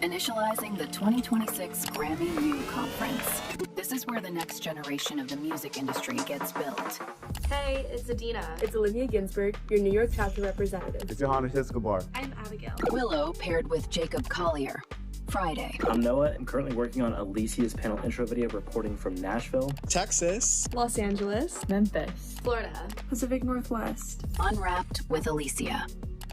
Initializing the 2026 Grammy-U conference. This is where the next generation of the music industry gets built. Hey, it's Adina. It's Olivia Ginsburg, your New York chapter representative. It's Johannes Escobar. I'm Abigail. WILLOW paired with Jacob Collier. Friday. I'm Noah. I'm currently working on Alicia's panel intro video, reporting from Nashville, Texas, Los Angeles, Memphis, Florida, Pacific Northwest. Unwrapped with Alicia.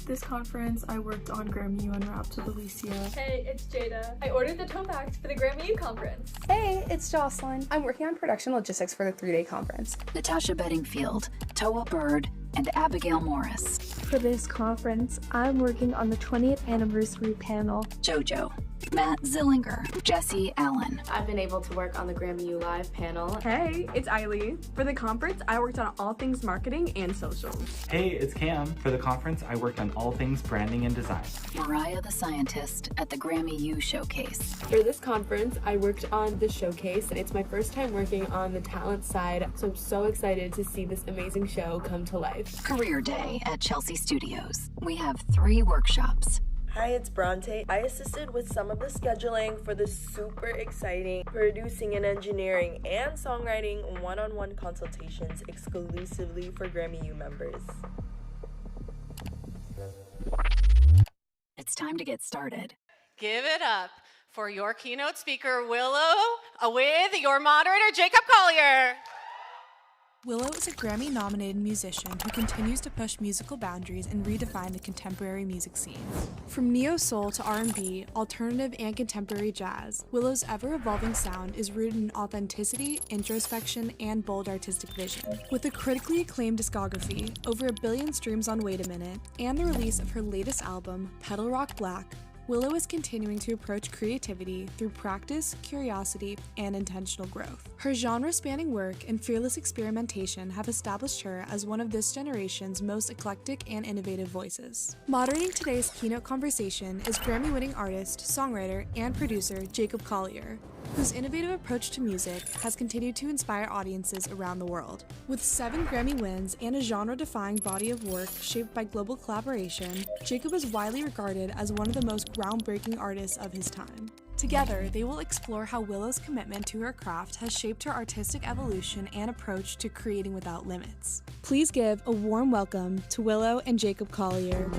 This conference, I worked on Grammy Unwrapped with Alicia. Hey, it's Jada. I ordered the tote bags for the Grammy conference. Hey, it's Jocelyn. I'm working on production logistics for the 3-day conference. Natasha Bedingfield, Toa Bird, and Abigail Morris. For this conference, I'm working on the 20th anniversary panel. JoJo, Matt Zillinger, Jesse Allen. I've been able to work on the Grammy-U Live panel. Hey, it's Eileen. For the conference, I worked on all things marketing and socials. Hey, it's Cam. For the conference, I worked on all things branding and design. Mariah the Scientist at the Grammy-U Showcase. For this conference, I worked on the showcase, and it's my first time working on the talent side, so I'm so excited to see this amazing show come to life. Career Day at Chelsea Studios. We have 3 workshops. Hi, it's Bronte. I assisted with some of the scheduling for the super exciting producing and engineering and songwriting one-on-one consultations exclusively for Grammy-U members. It's time to get started. Give it up for your keynote speaker, Willow, with your moderator, Jacob Collier. Willow is a Grammy-nominated musician who continues to push musical boundaries and redefine the contemporary music scene. From neo-soul to R&B, alternative and contemporary jazz, Willow's ever-evolving sound is rooted in authenticity, introspection, and bold artistic vision. With a critically acclaimed discography, over 1 billion streams on Wait a Minute, and the release of her latest album, Petal Rock Black, Willow is continuing to approach creativity through practice, curiosity, and intentional growth. Her genre-spanning work and fearless experimentation have established her as one of this generation's most eclectic and innovative voices. Moderating today's keynote conversation is Grammy-winning artist, songwriter, and producer Jacob Collier, whose innovative approach to music has continued to inspire audiences around the world. With 7 Grammy wins and a genre-defying body of work shaped by global collaboration, Jacob is widely regarded as one of the most groundbreaking artists of his time. Together, they will explore how Willow's commitment to her craft has shaped her artistic evolution and approach to creating without limits. Please give a warm welcome to Willow and Jacob Collier.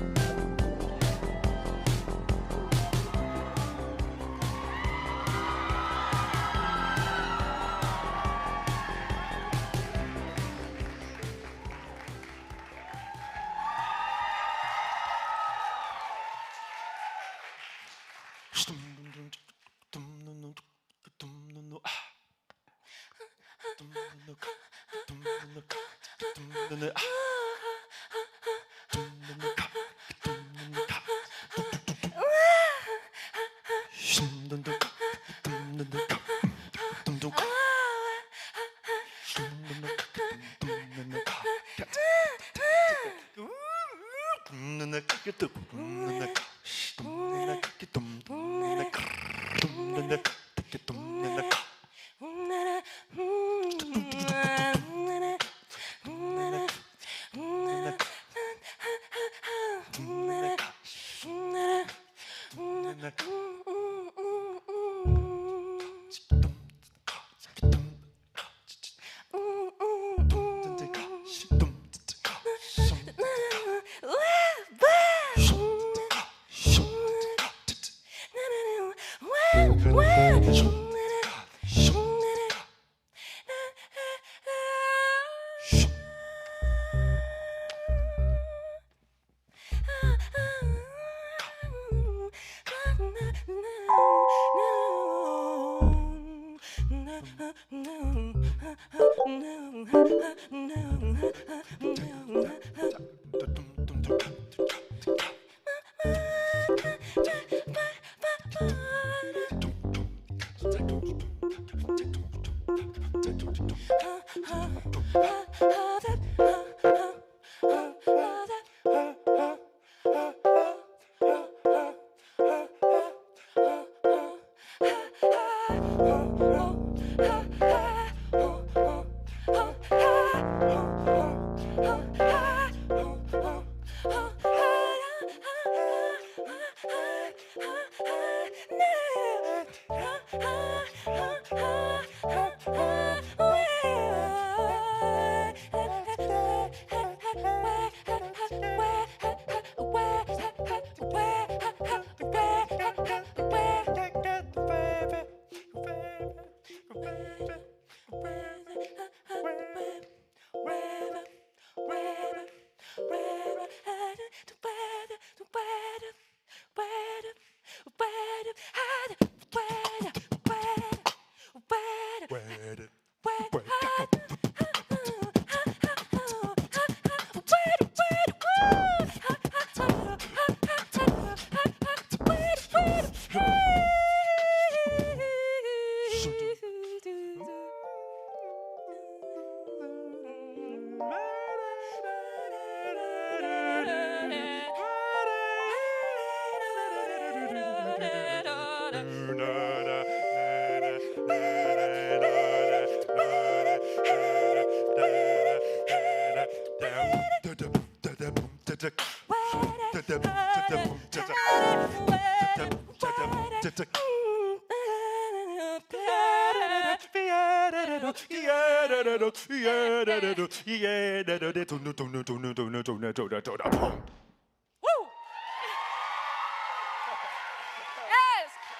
Yes!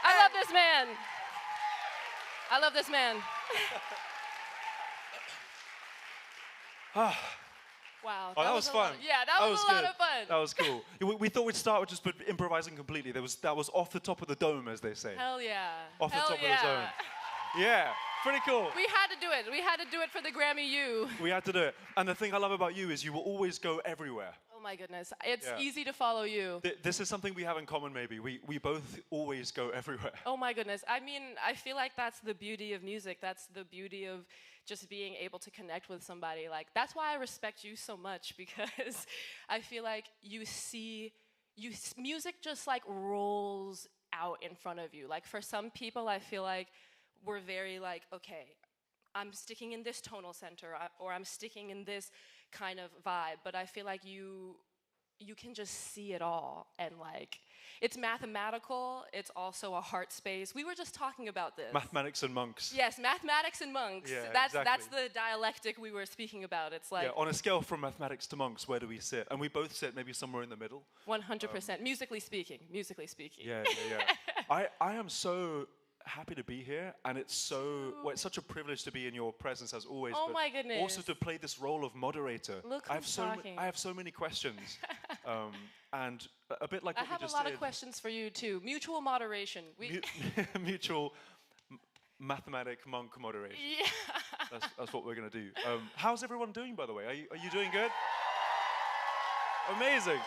I love this man. I love this man. Wow. Oh, that was fun. Yeah, that was a lot of fun. That was cool. We thought we'd start with just improvising completely. That was off the top of the dome, as they say. Hell yeah. Off the top of the dome. Yeah, pretty cool. We had to do it. We had to do it for the Grammy U. We had to do it. And the thing I love about you is you will always go everywhere. Oh my goodness. It's easy to follow you. This is something we have in common, maybe. We both always go everywhere. Oh my goodness. I mean, I feel like that's the beauty of music. That's the beauty of just being able to connect with somebody. Like, that's why I respect you so much, because I feel like music just like rolls out in front of you. Like, for some people, I feel like we're very like, okay, I'm sticking in this tonal center, or I'm sticking in this kind of vibe, but I feel like you can just see it all, and like, it's mathematical, it's also a heart space. We were just talking about this. Mathematics and monks. Yes, mathematics and monks. Yeah, that's exactly. the dialectic we were speaking about. It's like, on a scale from mathematics to monks, where do we sit? And we both sit maybe somewhere in the middle. 100%. Musically speaking. Yeah. I am so happy to be here, and it's such a privilege to be in your presence as always. Oh but my goodness. Also to play this role of moderator. Look who's talking. I have so many questions, and a bit like I what have we just a lot did. of questions for you too. Mutual moderation. Mutual mathematic monk moderation. Yeah. That's what we're gonna do. How's everyone doing, by the way? Are you doing good? Amazing.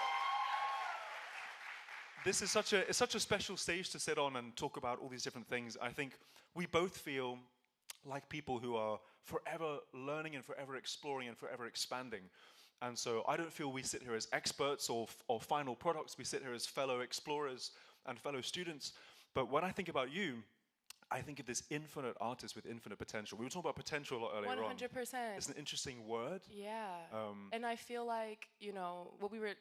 This is such a special stage to sit on and talk about all these different things. I think we both feel like people who are forever learning and forever exploring and forever expanding. And so I don't feel we sit here as experts or final products. We sit here as fellow explorers and fellow students. But when I think about you, I think of this infinite artist with infinite potential. We were talking about potential a lot earlier on. 100%. It's an interesting word. Yeah. And I feel like, what we were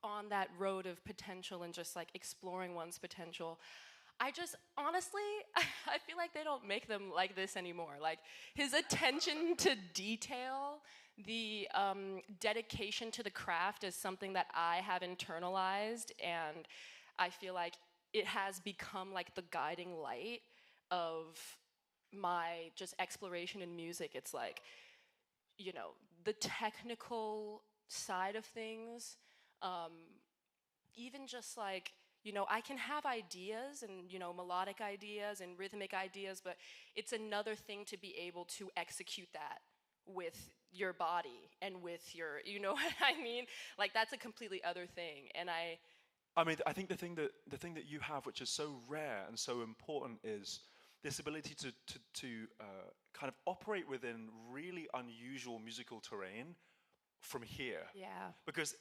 on that road of potential and just like exploring one's potential, I just honestly I feel like they don't make them like this anymore. Like, his attention to detail, the dedication to the craft is something that I have internalized, and I feel like it has become like the guiding light of my just exploration in music. It's like, the technical side of things, even just like, I can have ideas and, melodic ideas and rhythmic ideas, but it's another thing to be able to execute that with your body and with your, you know what I mean? Like, that's a completely other thing. And I mean, I think the thing that you have, which is so rare and so important, is this ability to kind of operate within really unusual musical terrain from here. Yeah. Because,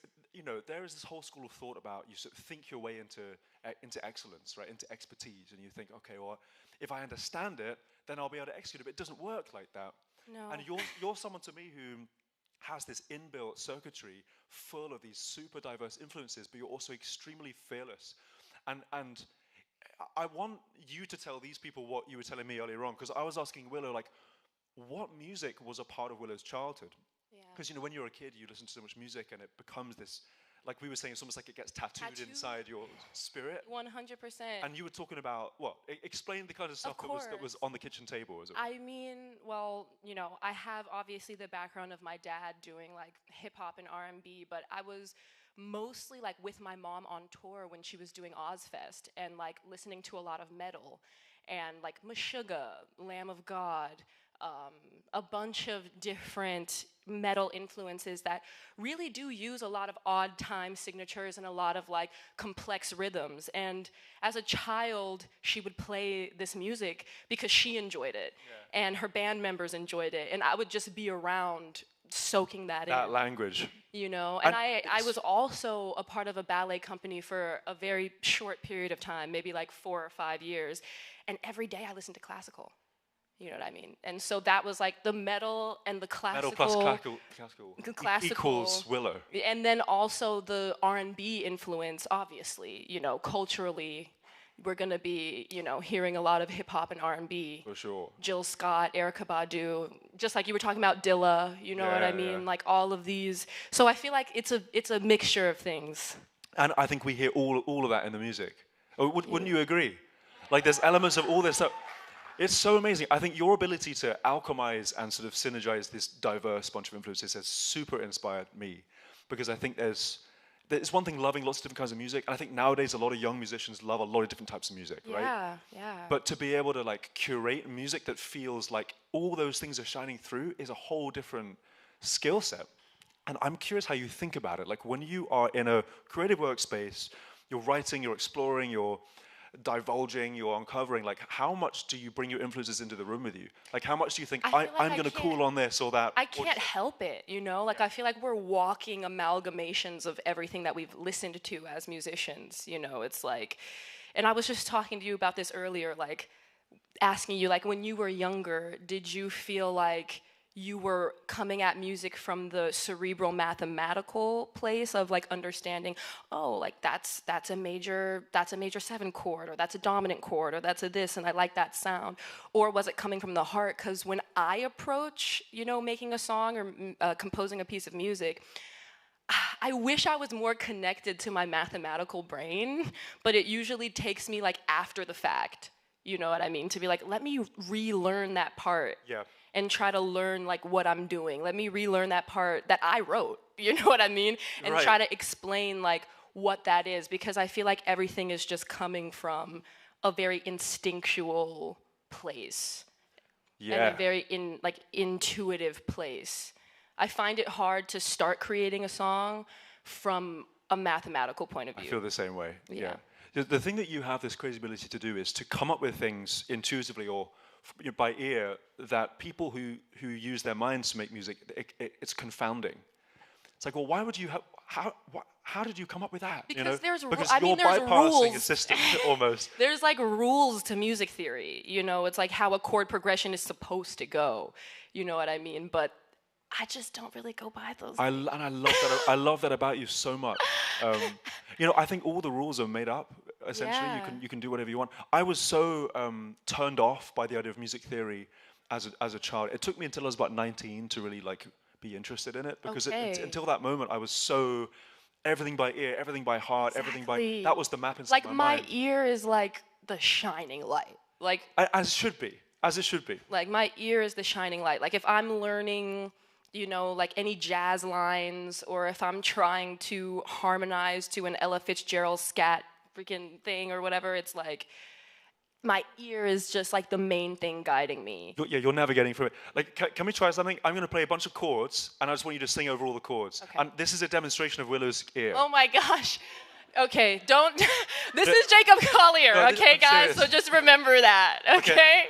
there is this whole school of thought about you sort of think your way into excellence, right? Into expertise. And you think, okay, well, if I understand it, then I'll be able to execute it. But it doesn't work like that. No. And you're someone to me who has this inbuilt circuitry full of these super diverse influences, but you're also extremely fearless. And I want you to tell these people what you were telling me earlier on, because I was asking Willow, like, what music was a part of Willow's childhood? Because, when you're a kid, you listen to so much music, and it becomes this, like we were saying, it's almost like it gets tattooed inside your spirit. 100%. And you were talking about, what? Explain the kind of stuff that was on the kitchen table, as it were. I mean, well, I have obviously the background of my dad doing like hip hop and R&B, but I was mostly like with my mom on tour when she was doing Ozfest, and like listening to a lot of metal and like Meshuggah, Lamb of God, a bunch of different metal influences that really do use a lot of odd time signatures and a lot of like complex rhythms. And as a child, she would play this music because she enjoyed it, and her band members enjoyed it, and I would just be around soaking that in. That language. You know, and I was also a part of a ballet company for a very short period of time, maybe like 4 or 5 years, and every day I listened to classical. You know what I mean? And so that was like the metal and the classical. Metal plus classical equals Willow. And then also the R&B influence, obviously, you know, culturally, we're gonna be, you know, hearing a lot of hip hop and R&B. For sure. Jill Scott, Erykah Badu, just like you were talking about Dilla, you know what I mean? Like all of these. So I feel like it's a mixture of things. And I think we hear all of that in the music. Wouldn't you agree? Like there's elements of all this stuff. It's so amazing. I think your ability to alchemize and sort of synergize this diverse bunch of influences has super inspired me, because I think there's one thing loving lots of different kinds of music, and I think nowadays a lot of young musicians love a lot of different types of music, right? Yeah. But to be able to like curate music that feels like all those things are shining through is a whole different skill set. And I'm curious how you think about it. Like when you are in a creative workspace, you're writing, you're exploring, you're divulging, you're uncovering, like how much do you bring your influences into the room with you? Like how much do you think I'm going to cool on this or that? I can't help it, you know? Like I feel like we're walking amalgamations of everything that we've listened to as musicians, you know? It's like, and I was just talking to you about this earlier, like asking you, like when you were younger, did you feel like you were coming at music from the cerebral mathematical place of like understanding, oh, like that's a major 7 chord, or that's a dominant chord, or that's a this, and I like that sound? Or was it coming from the heart? Because when I approach, you know, making a song or composing a piece of music, I wish I was more connected to my mathematical brain, but it usually takes me like after the fact, you know what I mean? To be like, let me relearn that part. Yeah. And try to learn like what I'm doing. Let me relearn that part that I wrote, you know what I mean? And try to explain like what that is, because I feel like everything is just coming from a very instinctual place. And a very intuitive place. I find it hard to start creating a song from a mathematical point of view. I feel the same way, yeah. The thing that you have this crazy ability to do is to come up with things intuitively or by ear that people who use their minds to make music, it's confounding. It's like, well, why would you how did you come up with that? Because you know? there's you're bypassing a system almost. There's like rules to music theory, you know. It's like how a chord progression is supposed to go, you know what I mean? But I just don't really go by those. I love that. I love that about you so much. You know, I think all the rules are made up. Essentially, you can do whatever you want. I was so turned off by the idea of music theory as a child. It took me until I was about 19 to really like be interested in it, because until that moment I was so everything by ear, everything by heart, everything by that was the map inside my mind. Like my ear is like the shining light. Like as it should be. Like my ear is the shining light. Like if I'm learning, you know, like any jazz lines, or if I'm trying to harmonize to an Ella Fitzgerald scat freaking thing or whatever, it's like my ear is just like the main thing guiding me. You're navigating through it. Like, can we try something? I'm going to play a bunch of chords, and I just want you to sing over all the chords. Okay. And this is a demonstration of Willow's ear. Oh my gosh. Okay, don't. This is Jacob Collier, no, okay, guys? serious. So just remember that, okay? Okay, ready?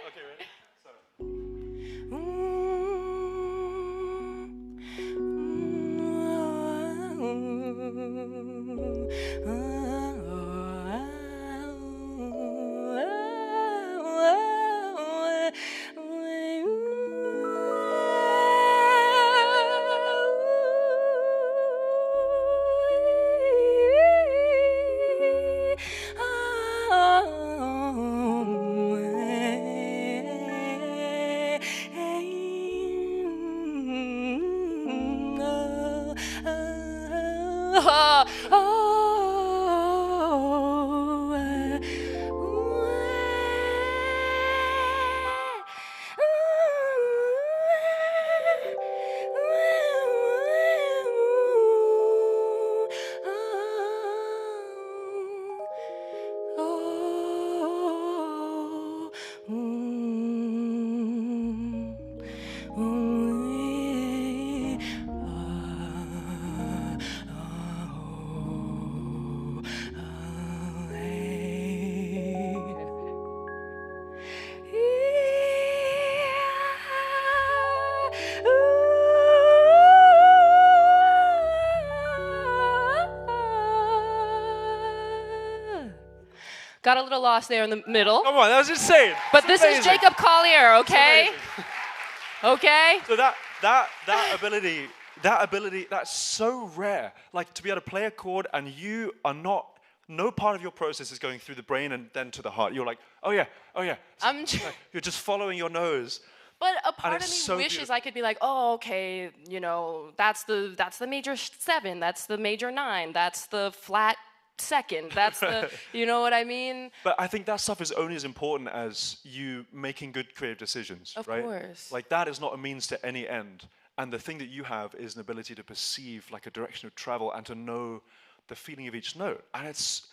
Got a little lost there in the middle. Come on, that was insane. But this is Jacob Collier, okay? Okay? So that ability, that's so rare. Like to be able to play a chord and you are not, no part of your process is going through the brain and then to the heart. You're like, oh yeah. You're just following your nose. But a part of me so wishes beautiful. I could be like, oh, okay, you know, that's the major 7, that's the major 9, that's the flat 2nd, that's the, you know what I mean? But I think that stuff is only as important as you making good creative decisions, right? Of course. Like that is not a means to any end. And the thing that you have is an ability to perceive like a direction of travel and to know the feeling of each note. And it's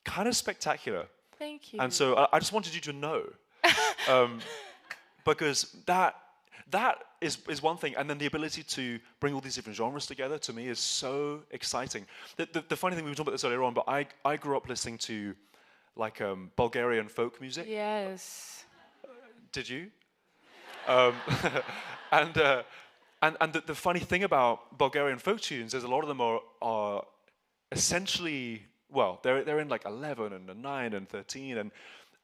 kind of spectacular. Thank you. And so I just wanted you to know. Because that is one thing, and then the ability to bring all these different genres together to me is so exciting. The funny thing, we were talking about this earlier on, but I grew up listening to like Bulgarian folk music. Yes. Did you? And the funny thing about Bulgarian folk tunes is a lot of them are essentially, well, they're in like 11 and 9 and 13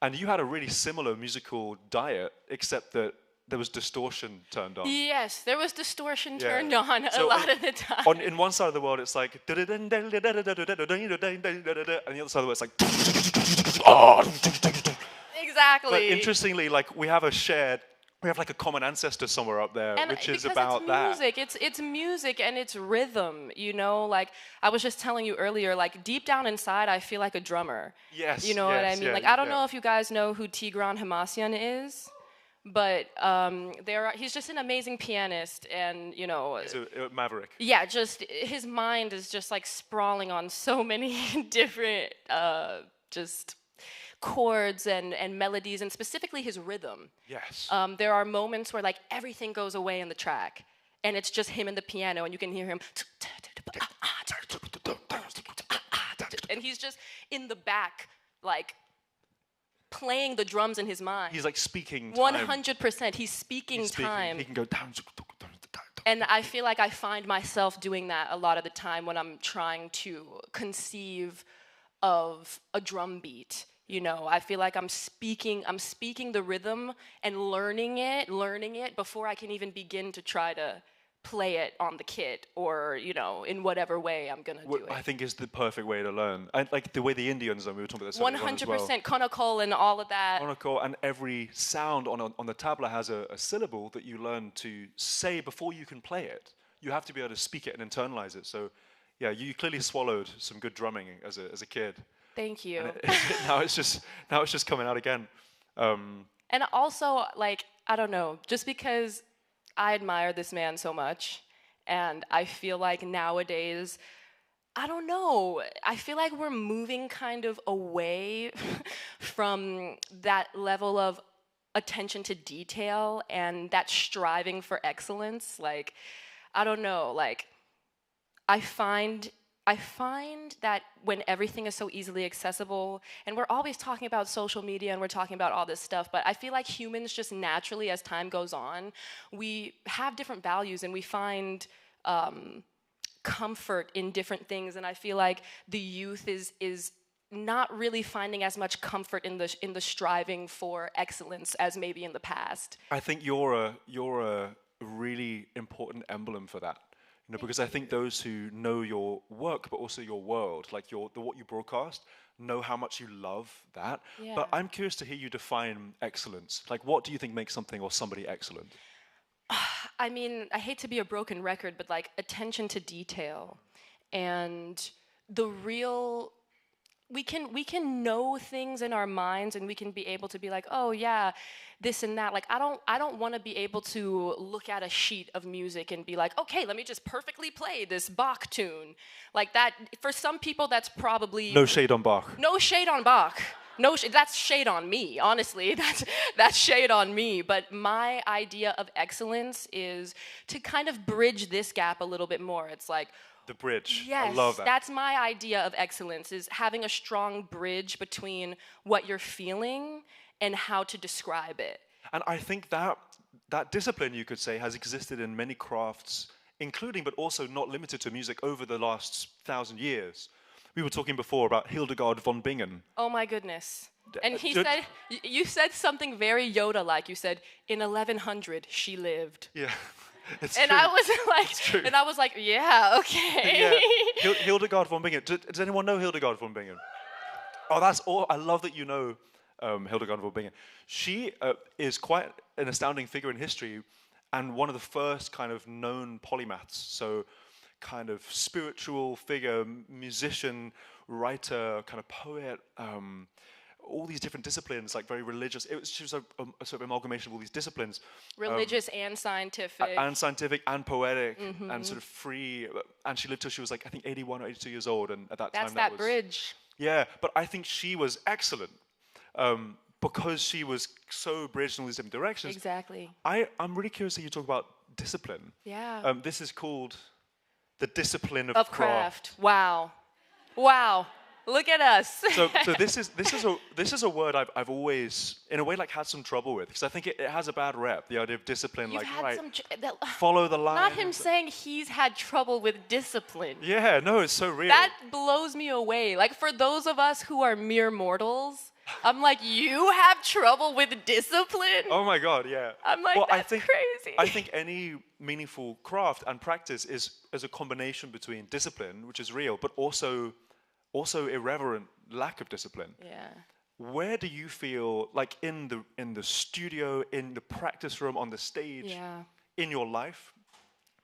and you had a really similar musical diet, except that there was distortion turned on. Yes, there was distortion turned on a lot of the time. In one side of the world, it's like, and the other side of the world, it's like, exactly. But interestingly, like we have like a common ancestor somewhere up there, and which is because about that. It's music and it's rhythm, you know? Like, I was just telling you earlier, like, deep down inside, I feel like a drummer. Yes, you know what I mean? Yeah, like, I don't know if you guys know who Tigran Hamasyan is, but he's just an amazing pianist and, you know... He's a maverick. Yeah, just, his mind is just, like, sprawling on so many different, just... chords and melodies, and specifically his rhythm. Yes. There are moments where like everything goes away in the track, and it's just him and the piano, and you can hear him. And he's just in the back, like playing the drums in his mind. He's like speaking time. 100%. He's speaking time. He can go down. And I feel like I find myself doing that a lot of the time when I'm trying to conceive of a drum beat. You know, I feel like I'm speaking the rhythm and learning it before I can even begin to try to play it on the kit or, you know, in whatever way I'm going to do it. I think is the perfect way to learn. And like the way the Indians are, we were talking about this earlier on as well. 100%, konakol and all of that. Konakol, and every sound on the tabla has a syllable that you learn to say before you can play it. You have to be able to speak it and internalize it. So, yeah, you clearly swallowed some good drumming as a kid. Thank you. Now it's just coming out again. And also, like, I don't know, just because I admire this man so much, and I feel like nowadays, I don't know, I feel like we're moving kind of away from that level of attention to detail and that striving for excellence. Like, I don't know, like, I find that when everything is so easily accessible, and we're always talking about social media and we're talking about all this stuff, but I feel like humans just naturally, as time goes on, we have different values and we find comfort in different things. And I feel like the youth is not really finding as much comfort in the striving for excellence as maybe in the past. I think you're a really important emblem for that. You know, because I think those who know your work, but also your world, like what you broadcast, know how much you love that. Yeah. But I'm curious to hear you define excellence. Like, what do you think makes something or somebody excellent? I mean, I hate to be a broken record, but like attention to detail and the real. We can know things in our minds, and we can be able to be like, oh yeah, this and that. Like, I don't want to be able to look at a sheet of music and be like, okay, let me just perfectly play this Bach tune. Like that, for some people, that's probably... No shade on Bach. No shade on Bach. No, that's shade on me, honestly. That's shade on me. But my idea of excellence is to kind of bridge this gap a little bit more. It's like, the bridge. Yes, I love that. That's my idea of excellence, is having a strong bridge between what you're feeling and how to describe it. And I think that discipline, you could say, has existed in many crafts, including but also not limited to music, over the last 1,000 years. We were talking before about Hildegard von Bingen. Oh my goodness. And he said, you said something very Yoda-like. You said, in 1100, she lived. Yeah. It's and true. I was like, yeah, okay. Yeah. Hildegard von Bingen. Does anyone know Hildegard von Bingen? Oh, that's all. I love that you know Hildegard von Bingen. She is quite an astounding figure in history, and one of the first kind of known polymaths. So, kind of spiritual figure, musician, writer, kind of poet. All these different disciplines, like very religious. She was a sort of amalgamation of all these disciplines. Religious and scientific. And poetic, and sort of free. And she lived till she was like, I think 81 or 82 years old. And at that time, that was bridge. Yeah, but I think she was excellent because she was so bridged in all these different directions. Exactly. I'm really curious that you talk about discipline. Yeah. This is called the discipline of craft. Wow. Look at us. So this is a word I've always, in a way, like had some trouble with, because I think it has a bad rep. The idea of discipline, You've like had follow the line. Not him saying he's had trouble with discipline. Yeah, no, it's so real. That blows me away. Like for those of us who are mere mortals, I'm like, you have trouble with discipline? Oh my God, yeah. I'm like, that's crazy. I think any meaningful craft and practice is a combination between discipline, which is real, but also irreverent lack of discipline. Yeah. Where do you feel, like in the studio, in the practice room, on the stage, in your life,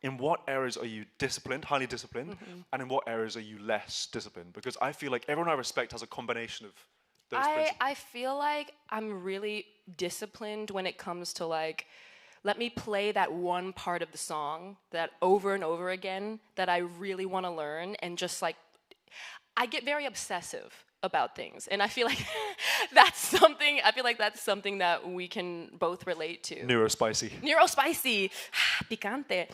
in what areas are you disciplined, highly disciplined, and in what areas are you less disciplined? Because I feel like everyone I respect has a combination of those principles. I feel like I'm really disciplined when it comes to like, let me play that one part of the song that over and over again that I really want to learn, and just like, I get very obsessive about things, and I feel like that's something that we can both relate to. Neurospicy, picante.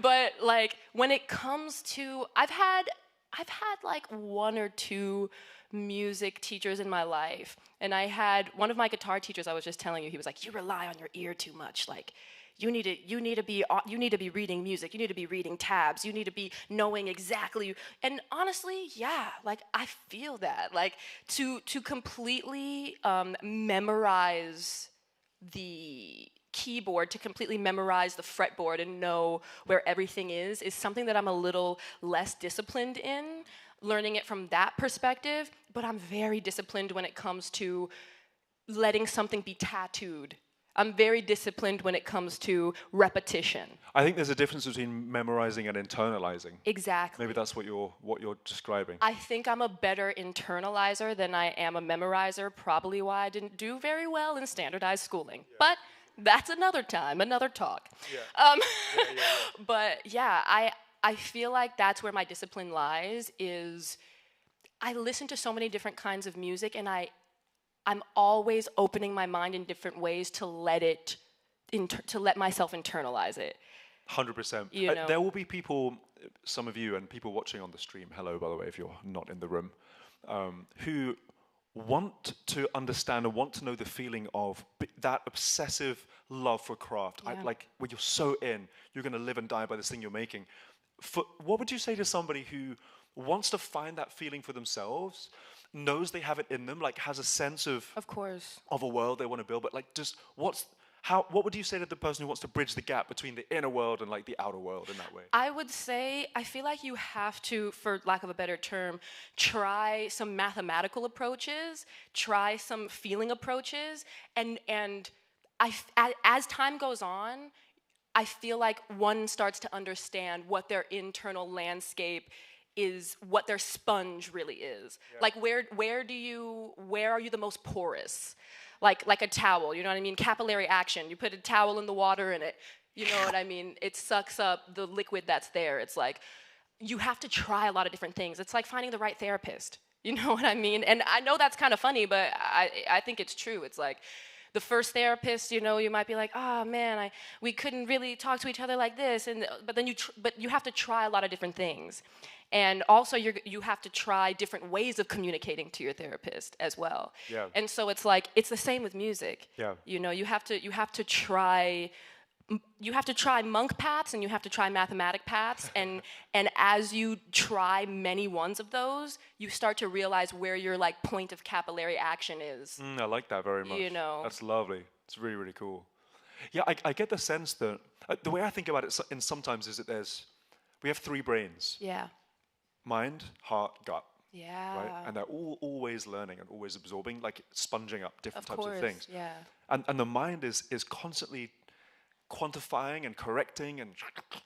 But like when it comes to, I've had like one or two music teachers in my life, and I had one of my guitar teachers. I was just telling you, he was like, "You rely on your ear too much, like." You need to be reading music. You need to be reading tabs. You need to be knowing exactly. And honestly, yeah, like I feel that. Like to completely memorize the keyboard, to completely memorize the fretboard and know where everything is something that I'm a little less disciplined in. Learning it from that perspective, but I'm very disciplined when it comes to letting something be tattooed. I'm very disciplined when it comes to repetition. I think there's a difference between memorizing and internalizing. Exactly. Maybe that's what you're describing. I think I'm a better internalizer than I am a memorizer, probably why I didn't do very well in standardized schooling. Yeah. But that's another time, another talk. Yeah. But yeah, I feel like that's where my discipline lies, is I listen to so many different kinds of music, and I'm always opening my mind in different ways to let myself internalize it. 100%. There will be people, some of you and people watching on the stream, hello by the way if you're not in the room, who want to understand and want to know the feeling of that obsessive love for craft. Yeah. Like when you're so in, you're going to live and die by this thing you're making. What would you say to somebody who wants to find that feeling for themselves, knows they have it in them, like has a sense of course, of a world they want to build, but like just what would you say to the person who wants to bridge the gap between the inner world and like the outer world in that way? I would say, I feel like you have to, for lack of a better term, try some mathematical approaches, try some feeling approaches, and as time goes on, I feel like one starts to understand what their internal landscape is, what their sponge really is. Yeah. Like where are you the most porous? Like a towel, you know what I mean? Capillary action. You put a towel in the water and you know what I mean? It sucks up the liquid that's there. It's like, you have to try a lot of different things. It's like finding the right therapist. You know what I mean? And I know that's kind of funny, but I think it's true. It's like, the first therapist, you know, you might be like, oh man, we couldn't really talk to each other like this, but you have to try a lot of different things, and also you have to try different ways of communicating to your therapist as well. Yeah. And so it's like it's the same with music. Yeah. You know, you have to try you have to try monk paths and you have to try mathematic paths, and as you try many ones of those, you start to realize where your like point of capillary action is. I like that very much. You know, that's lovely. It's really, really cool. Yeah, I get the sense that the way I think about it sometimes is that we have 3 brains. Yeah. Mind, heart, gut. Yeah. Right? And they're always learning and always absorbing, like sponging up different types of things. Yeah. And the mind is constantly quantifying and correcting and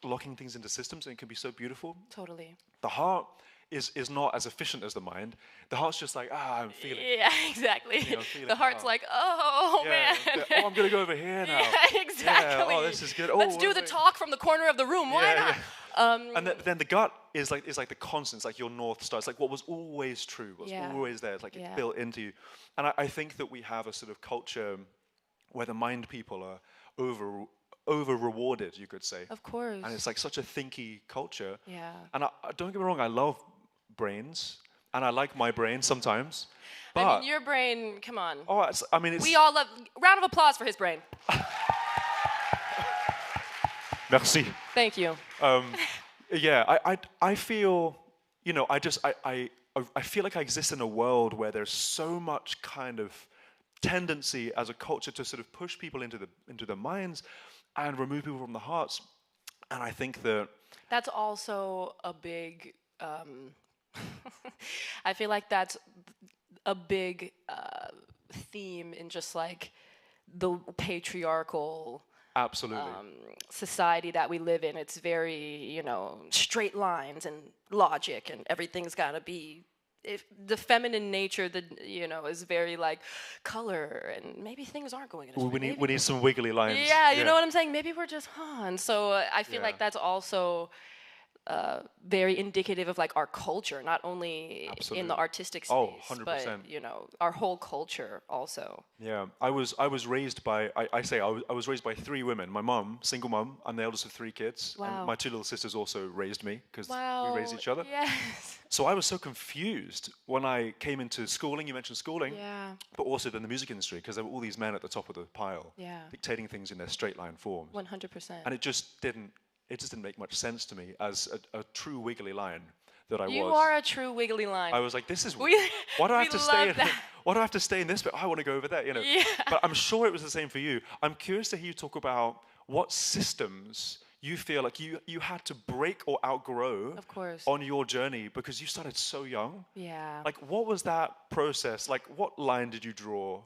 locking things into systems, and it can be so beautiful. Totally. The heart is not as efficient as the mind. The heart's just like, I'm feeling. Yeah, exactly. You know, the heart's like, oh man. I'm gonna go over here now. Yeah, exactly. Yeah, oh, this is good. Let's do the talk from the corner of the room. Why not? Yeah. And then the gut is like the constant. It's like your North Star. It's like what was always true, what's always there. It's like it's built into you. And I think that we have a sort of culture where the mind people are over rewarded, you could say. Of course. And it's like such a thinky culture. Yeah. And don't get me wrong, I love brains, and I like my brain sometimes. But I mean, your brain, come on. Oh, it's we all love. Round of applause for his brain. Merci. Thank you. Yeah, I feel, you know, I feel like I exist in a world where there's so much kind of tendency as a culture to sort of push people into the minds and remove people from the hearts. And I think that's also a big I feel like that's a big theme in just like the patriarchal society that we live in. It's very, you know, straight lines and logic, and everything's got to be. If the feminine nature, is very like color, and maybe things aren't going. We need some wiggly lines. Yeah, you know what I'm saying. Maybe we're just and so I feel like that's also very indicative of like our culture, not only in the artistic space, but our whole culture also. Yeah, I was raised by I was raised by 3 women. My mum, single mum, I'm the eldest of 3 kids. Wow. And my 2 little sisters also raised me because we raised each other. Yes. So I was so confused when I came into schooling. You mentioned schooling, but also in the music industry, because there were all these men at the top of the pile, dictating things in their straight line forms. 100%. And it just didn't make much sense to me as a true wiggly line that I was. You are a true wiggly line. I was like, this is why do I have to stay in? Why do I have to stay in this bit? I want to go over there, you know. Yeah. But I'm sure it was the same for you. I'm curious to hear you talk about what systems you feel like you had to break or outgrow of course. On your journey, because you started so young. Yeah. Like, what was that process? Like, what line did you draw?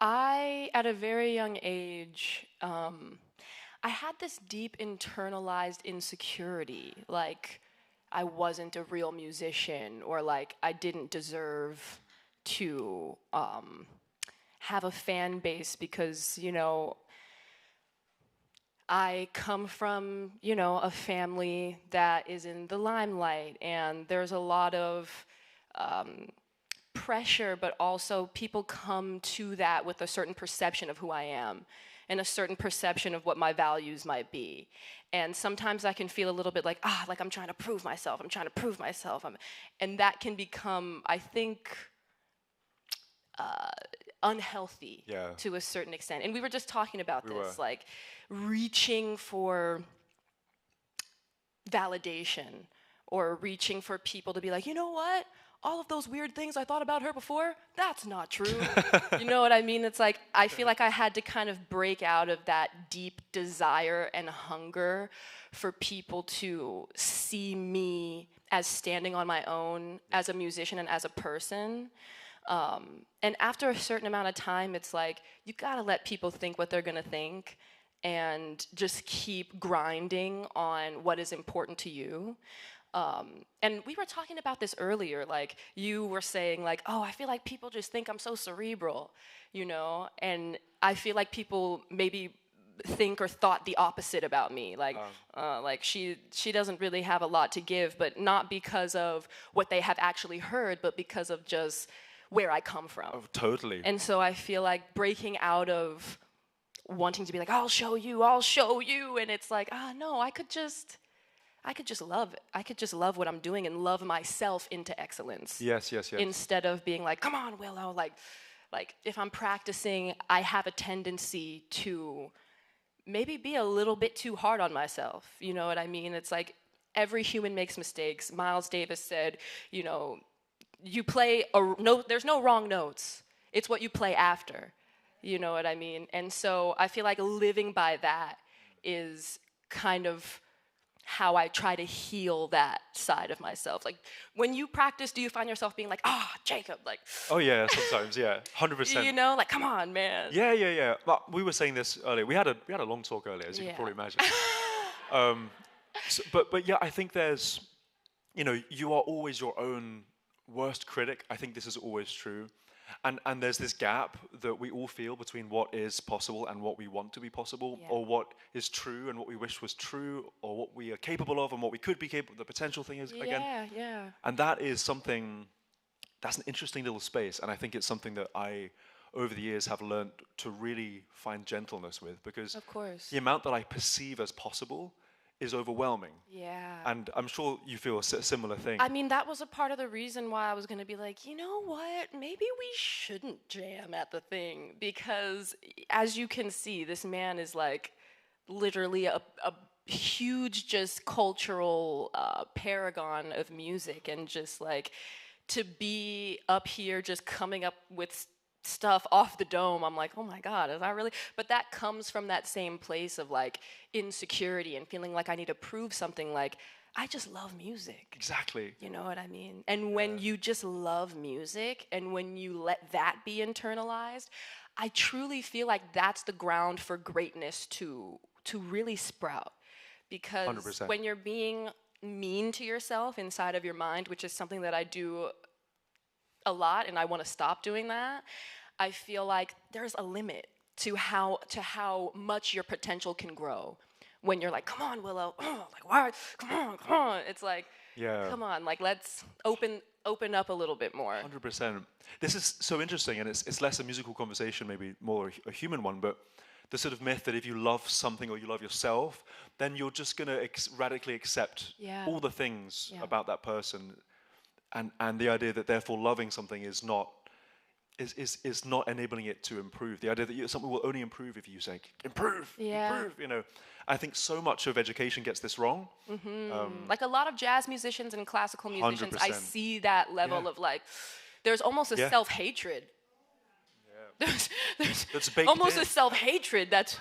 At a very young age, I had this deep internalized insecurity, like I wasn't a real musician, or like I didn't deserve to have a fan base because, you know, I come from, you know, a family that is in the limelight, and there's a lot of pressure, but also people come to that with a certain perception of who I am and a certain perception of what my values might be. And sometimes I can feel a little bit like I'm trying to prove myself, and that can become, I think, unhealthy to a certain extent. And we were just talking about this, like reaching for validation or reaching for people to be like, you know what? All of those weird things I thought about her before, that's not true. You know what I mean? It's like, I feel like I had to kind of break out of that deep desire and hunger for people to see me as standing on my own as a musician and as a person. And after a certain amount of time, it's like, you gotta let people think what they're gonna think and just keep grinding on what is important to you. And we were talking about this earlier, like you were saying like, oh, I feel like people just think I'm so cerebral, you know? And I feel like people maybe think or thought the opposite about me, like she doesn't really have a lot to give, but not because of what they have actually heard, but because of just where I come from. Oh, totally. And so I feel like breaking out of wanting to be like, I'll show you, and it's like, no, I could just love it. I could just love what I'm doing and love myself into excellence. Yes. Instead of being like, come on, Willow, like if I'm practicing, I have a tendency to maybe be a little bit too hard on myself. You know what I mean? It's like every human makes mistakes. Miles Davis said, you know, you play a note, there's no wrong notes. It's what you play after. You know what I mean? And so I feel like living by that is kind of how I try to heal that side of myself. Like, when you practice, do you find yourself being like, Jacob, like... Oh, yeah, sometimes, yeah, 100%. You know, like, come on, man. Yeah. But we were saying this earlier. We had a long talk earlier, as you can probably imagine. But yeah, I think there's, you know, you are always your own worst critic. I think this is always true. And there's this gap that we all feel between what is possible and what we want to be possible, or what is true and what we wish was true, or what we are capable of and what we could be capable of, the potential thing is, again. Yeah. And that is something, that's an interesting little space, and I think it's something that I, over the years, have learned to really find gentleness with, because of course, the amount that I perceive as possible is overwhelming. Yeah. And I'm sure you feel a similar thing. I mean, that was a part of the reason why I was going to be like, you know what, maybe we shouldn't jam at the thing, because as you can see, this man is like literally a huge just cultural paragon of music, and just like to be up here just coming up with stuff off the dome, I'm like, oh my God, is that really? But that comes from that same place of like insecurity and feeling like I need to prove something. Like, I just love music. Exactly. You know what I mean? And when you just love music, and when you let that be internalized, I truly feel like that's the ground for greatness to really sprout. Because 100%. When you're being mean to yourself inside of your mind, which is something that I do a lot, and I want to stop doing that, I feel like there's a limit to how much your potential can grow. When you're like, come on, Willow, like, why? Come on. It's like, come on, like, let's open up a little bit more. 100%. This is so interesting, and it's less a musical conversation, maybe more a human one, but the sort of myth that if you love something or you love yourself, then you're just going to radically accept all the things about that person, and the idea that therefore loving something is not enabling it to improve. The idea that something will only improve if you say, improve, you know. I think so much of education gets this wrong. Like a lot of jazz musicians and classical musicians, 100%. I see that level of like, there's almost a self-hatred. There's almost a self-hatred that's,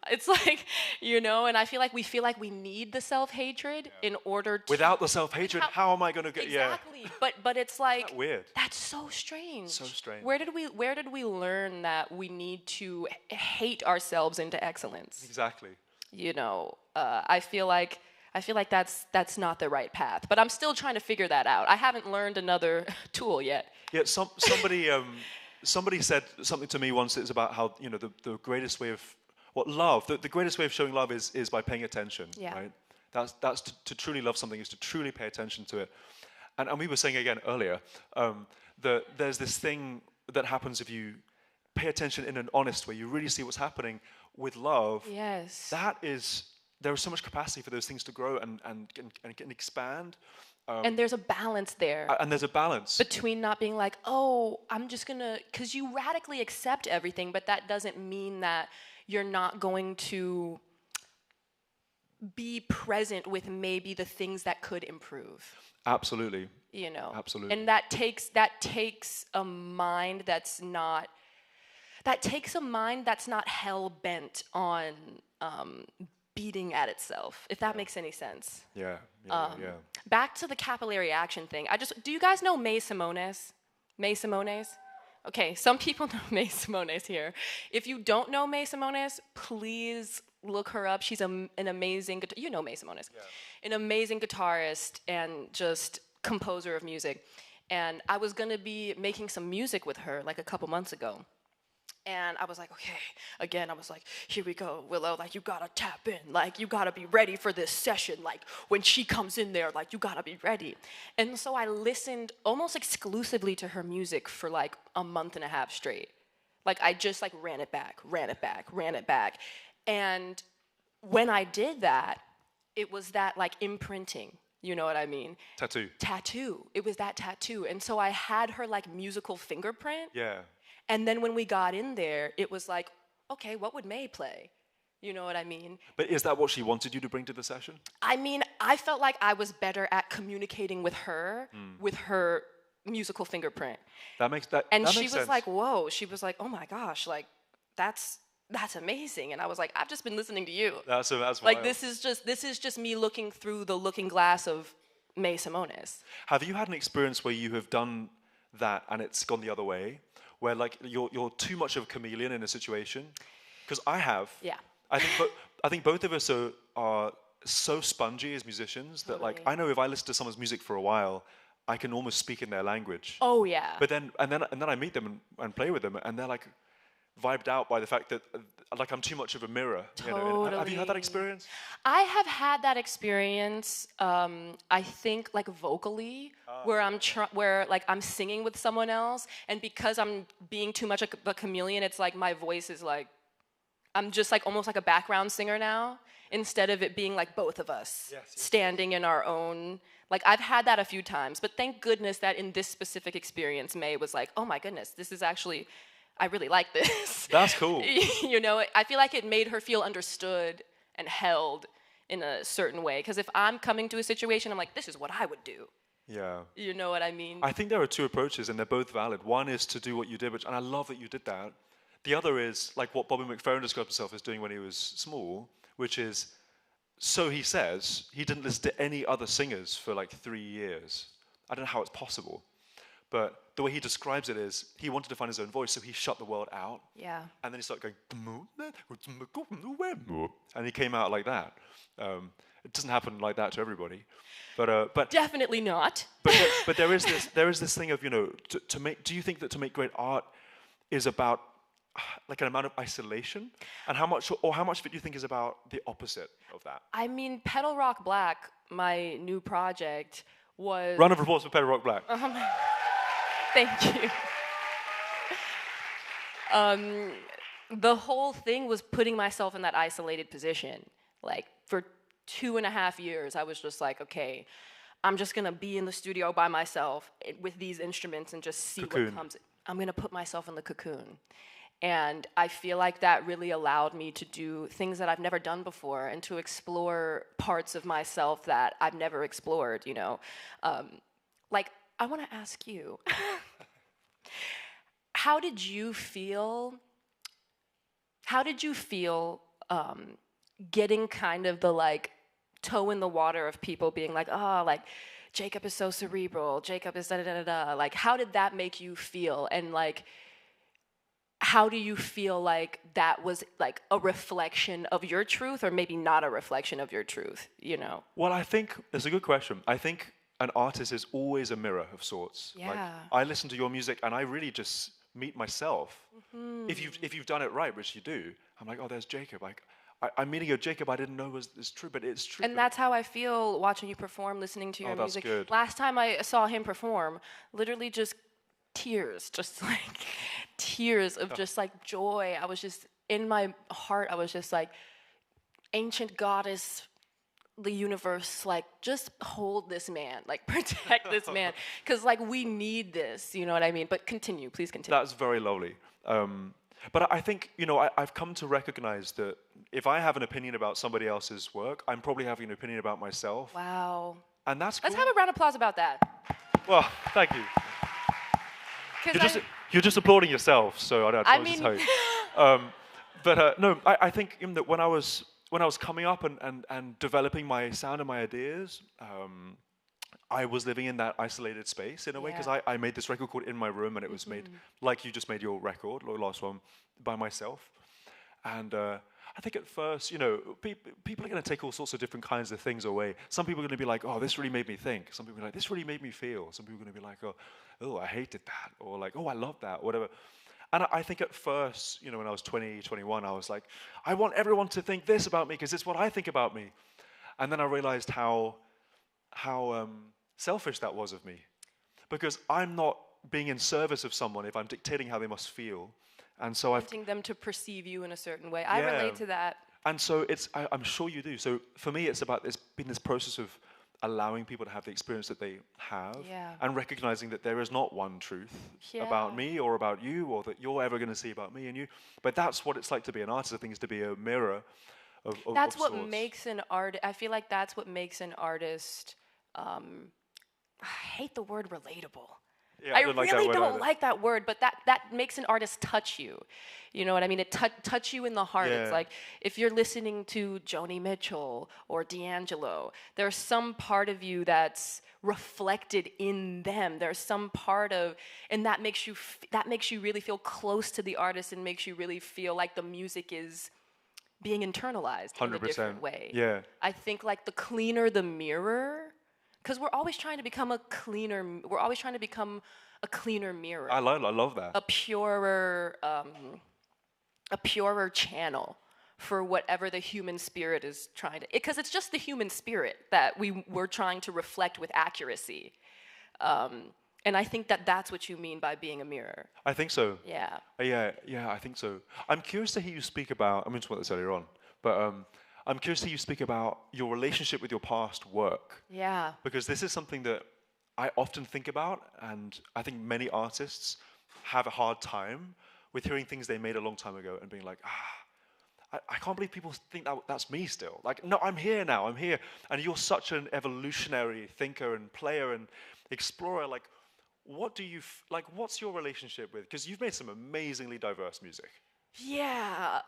it's like, you know, and I feel like we need the self-hatred in order to... Without the self-hatred, how am I going to get... Exactly, but it's like... Isn't that weird? That's so strange. So strange. Where did we learn that we need to hate ourselves into excellence? Exactly. You know, I feel like that's not the right path, but I'm still trying to figure that out. I haven't learned another tool yet. Yeah, somebody said something to me once. It's about how, you know, the greatest way of the greatest way of showing love is by paying attention. Right? That's to truly love something is to truly pay attention to it. And we were saying again earlier that there's this thing that happens if you pay attention in an honest way. You really see what's happening with love. Yes. There is so much capacity for those things to grow and expand. And there's a balance there. And there's a balance. Between not being like, oh, I'm just gonna, because you radically accept everything, but that doesn't mean that you're not going to be present with maybe the things that could improve. Absolutely. You know. Absolutely. And that takes a mind that's not hell bent on beating at itself, if that makes any sense. Yeah. Back to the capillary action thing. Do you guys know May Simones? May Simones? Okay, some people know May Simones here. If you don't know May Simones, please look her up. She's an amazing, you know May Simones, an amazing guitarist and just composer of music. And I was gonna be making some music with her like a couple months ago. And I was like, okay, again, I was like, here we go, Willow, like, you gotta tap in, like, you gotta be ready for this session, like, when she comes in there, like, you gotta be ready. And so I listened almost exclusively to her music for, like, a month and a half straight. Like, I just, like, ran it back. And when I did that, it was that, like, imprinting. You know what I mean? Tattoo. It was that tattoo. And so I had her, like, musical fingerprint. Yeah. And then when we got in there, it was like, okay, what would May play? You know what I mean? But is that what she wanted you to bring to the session? I mean, I felt like I was better at communicating with her musical fingerprint. That makes that. And that she makes was sense. like, "Whoa!" She was like, "Oh my gosh, like that's amazing." And I was like, "I've just been listening to you." That's like wild. this is just me looking through the looking glass of May Simonis. Have you had an experience where you have done that and it's gone the other way, where like you're too much of a chameleon in a situation? Because I have. Yeah. I think both of us are so spongy as musicians that like I know if I listen to someone's music for a while, I can almost speak in their language. Oh yeah. But then I meet them and play with them, and they're like vibed out by the fact that like I'm too much of a mirror. Totally. You know? Have you had that experience? I have had that experience. I think like vocally, where I'm singing with someone else, and because I'm being too much of a chameleon, it's like my voice is like I'm just like almost like a background singer now, instead of it being like both of us standing in our own. Like I've had that a few times, but thank goodness that in this specific experience, May was like, oh my goodness, this is actually, I really like this. That's cool. You know, I feel like it made her feel understood and held in a certain way. Because if I'm coming to a situation, I'm like, this is what I would do. Yeah. You know what I mean? I think there are two approaches, and they're both valid. One is to do what you did, and I love that you did that. The other is like what Bobby McFerrin described himself as doing when he was small, which is, so he says, he didn't listen to any other singers for like 3 years. I don't know how it's possible. But the way he describes it is, he wanted to find his own voice, so he shut the world out. Yeah. And then he started going, and he came out like that. It doesn't happen like that to everybody. But definitely not. But there is this thing of, you know, to make. Do you think that to make great art is about like an amount of isolation, and how much of it do you think is about the opposite of that? I mean, Petal Rock Black, my new project, was round of applause for Petal Rock Black. Thank you. The whole thing was putting myself in that isolated position. Like for 2.5 years, I was just like, okay, I'm just gonna be in the studio by myself with these instruments and just see Cocoon. what comes. I'm gonna put myself in the cocoon. And I feel like that really allowed me to do things that I've never done before and to explore parts of myself that I've never explored, you know. Like, I want to ask you, how did you feel getting kind of the, like, toe in the water of people being like, oh, like, Jacob is so cerebral, Jacob is da-da-da-da-da. Like, how did that make you feel? And, like, how do you feel like that was like a reflection of your truth, or maybe not a reflection of your truth, you know? Well, I think it's a good question. I think an artist is always a mirror of sorts. Yeah. Like, I listen to your music and I really just meet myself. Mm-hmm. If you've done it right, which you do, I'm like, oh, there's Jacob. Like, I'm meeting a Jacob I didn't know was true, but it's true. And that's how I feel watching you perform, listening to your music. Good. Last time I saw him perform, literally just tears, just like tears of just like joy. I was just, in my heart, I was just like, ancient goddess, the universe, like, just hold this man, like, protect this man, because like we need this, you know what I mean? But continue, please continue. That's very lovely. But I think, you know, I've come to recognize that if I have an opinion about somebody else's work, I'm probably having an opinion about myself. Wow. And that's cool. Let's have a round of applause about that. Well, thank you. You're just applauding yourself, so I don't have to tell you. No, I think that when I was coming up and developing my sound and my ideas, I was living in that isolated space in a way, because I made this record called In My Room, and it was made like you just made your record, or last one, by myself. And I think at first, you know, people are going to take all sorts of different kinds of things away. Some people are going to be like, oh, this really made me think. Some people are like, this really made me feel. Some people are going to be like, oh, I hated that, or like, oh, I love that, or whatever. And I think at first, you know, when I was 20, 21, I was like, I want everyone to think this about me because it's what I think about me. And then I realized how selfish that was of me, because I'm not being in service of someone if I'm dictating how they must feel. And so wanting them to perceive you in a certain way. I relate to that. And so I'm sure you do. So for me, it's about this process of allowing people to have the experience that they have, Yeah. and recognizing that there is not one truth about me or about you, or that you're ever going to see about me and you. But that's what it's like to be an artist. I think is to be a mirror of That's what sorts. makes an art. I feel like that's what makes an artist. I hate the word relatable. Yeah, I don't like that really word don't either. like that word, but that makes an artist touch you. You know what I mean? It touch you in the heart. It's Yeah. like if you're listening to Joni Mitchell or D'Angelo, there's some part of you that's reflected in them. There's some part of, and that makes you really feel close to the artist and makes you really feel like the music is being internalized in a 100%. different way. Yeah. I think like the cleaner the mirror, because we're always trying to become a cleaner mirror. I love that. A purer channel for whatever the human spirit is trying to, because it's just the human spirit that we're trying to reflect with accuracy. And I think that's what you mean by being a mirror. I think so. Yeah. Yeah, I think so. I'm curious to hear you speak about, I mentioned this earlier on, but I'm curious to hear you speak about your relationship with your past work. Yeah. Because this is something that I often think about, and I think many artists have a hard time with hearing things they made a long time ago and being like, I can't believe people think that's me still. Like, no, I'm here now, I'm here. And you're such an evolutionary thinker and player and explorer. Like, what do you, what's your relationship with, because you've made some amazingly diverse music. Yeah.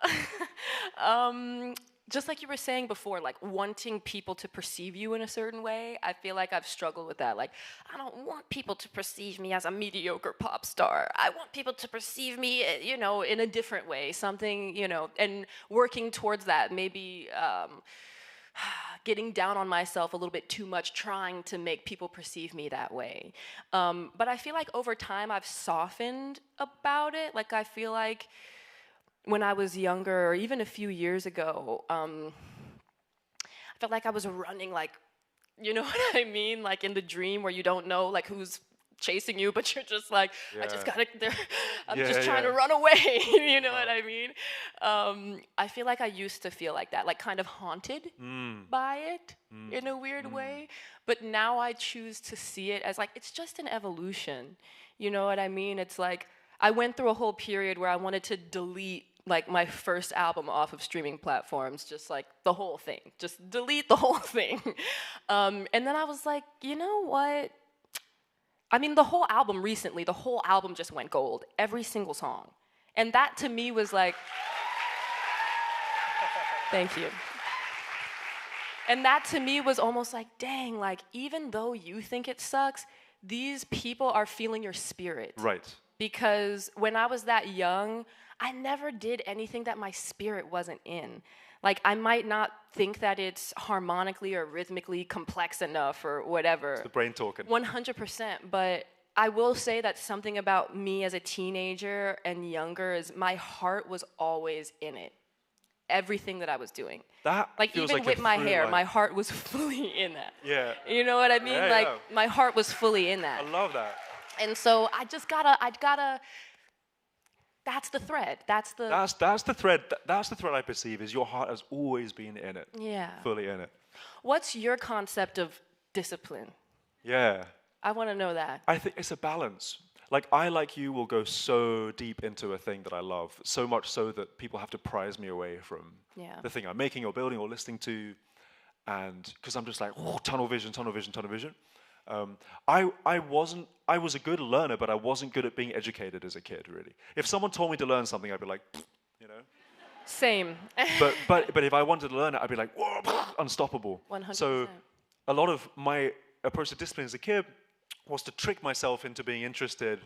Just like you were saying before, like wanting people to perceive you in a certain way, I feel like I've struggled with that. Like, I don't want people to perceive me as a mediocre pop star. I want people to perceive me, you know, in a different way, something, you know, and working towards that, maybe getting down on myself a little bit too much, trying to make people perceive me that way. But I feel like over time I've softened about it. Like, I feel like when I was younger, or even a few years ago, I felt like I was running, like, you know what I mean? Like in the dream where you don't know like who's chasing you, but you're just like, Yeah. I'm just trying to run away, you know what I mean? I feel like I used to feel like that, like kind of haunted by it in a weird way. But now I choose to see it as like, it's just an evolution. You know what I mean? It's like, I went through a whole period where I wanted to delete like my first album off of streaming platforms, just like the whole thing, just delete the whole thing. And then I was like, you know what? I mean, the whole album just went gold, every single song. And that to me was like, thank you. And that to me was almost like, dang, like even though you think it sucks, these people are feeling your spirit. Right. Because when I was that young, I never did anything that my spirit wasn't in. Like, I might not think that it's harmonically or rhythmically complex enough or whatever. It's the brain talking. 100%. But I will say that something about me as a teenager and younger is my heart was always in it. Everything that I was doing. That like feels even like with a my through hair, line. my heart was fully in that. Yeah. You know what I mean? Yeah, like yeah. my heart was fully in that. I love that. And so I gotta. That's the thread. That's the thread. That's the thread I perceive. Is your heart has always been in it. Yeah. Fully in it. What's your concept of discipline? Yeah. I want to know that. I think it's a balance. Like I, like you, will go so deep into a thing that I love, so much so that people have to prize me away from the thing I'm making or building or listening to, and because I'm just like, oh, tunnel vision, tunnel vision, tunnel vision. I was a good learner, but I wasn't good at being educated as a kid, really. If someone told me to learn something, I'd be like, you know. Same. but if I wanted to learn it, I'd be like, whoa, unstoppable. 100%. So a lot of my approach to discipline as a kid was to trick myself into being interested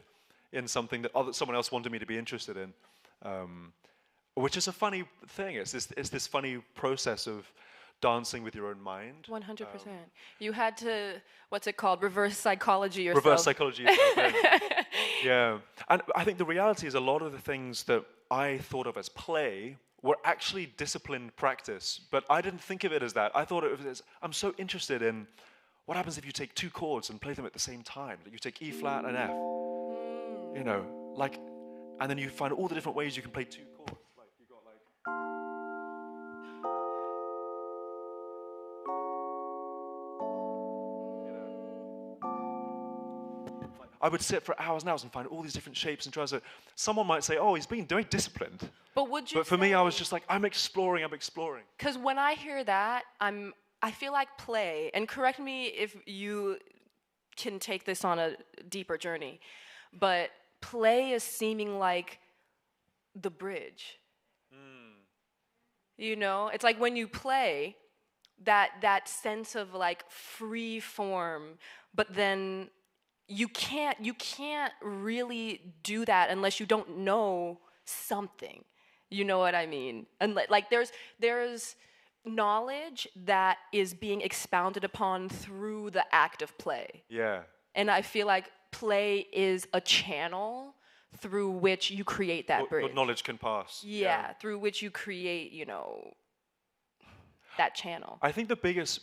in something that someone else wanted me to be interested in, which is a funny thing. It's this funny process of dancing with your own mind. 100%. You had to, what's it called? Reverse psychology yourself. Reverse psychology yourself. Yeah. And I think the reality is a lot of the things that I thought of as play were actually disciplined practice, but I didn't think of it as that. I thought of it as, I'm so interested in what happens if you take two chords and play them at the same time? Like you take E flat and F, you know, like, and then you find all the different ways you can play two chords. Like you got like, I would sit for hours and hours and find all these different shapes and try to. Someone might say, "Oh, he's being very disciplined." But would you? But for me, I was just like, I'm exploring. Because when I hear that, I feel like play. And correct me if you can take this on a deeper journey, but play is seeming like the bridge. You know, it's like when you play, that sense of like free form, but then you can't really do that unless you don't know something. You know what I mean? And like there's knowledge that is being expounded upon through the act of play. Yeah. And I feel like play is a channel through which you create that bridge. What knowledge can pass. Yeah, through which you create, that channel. I think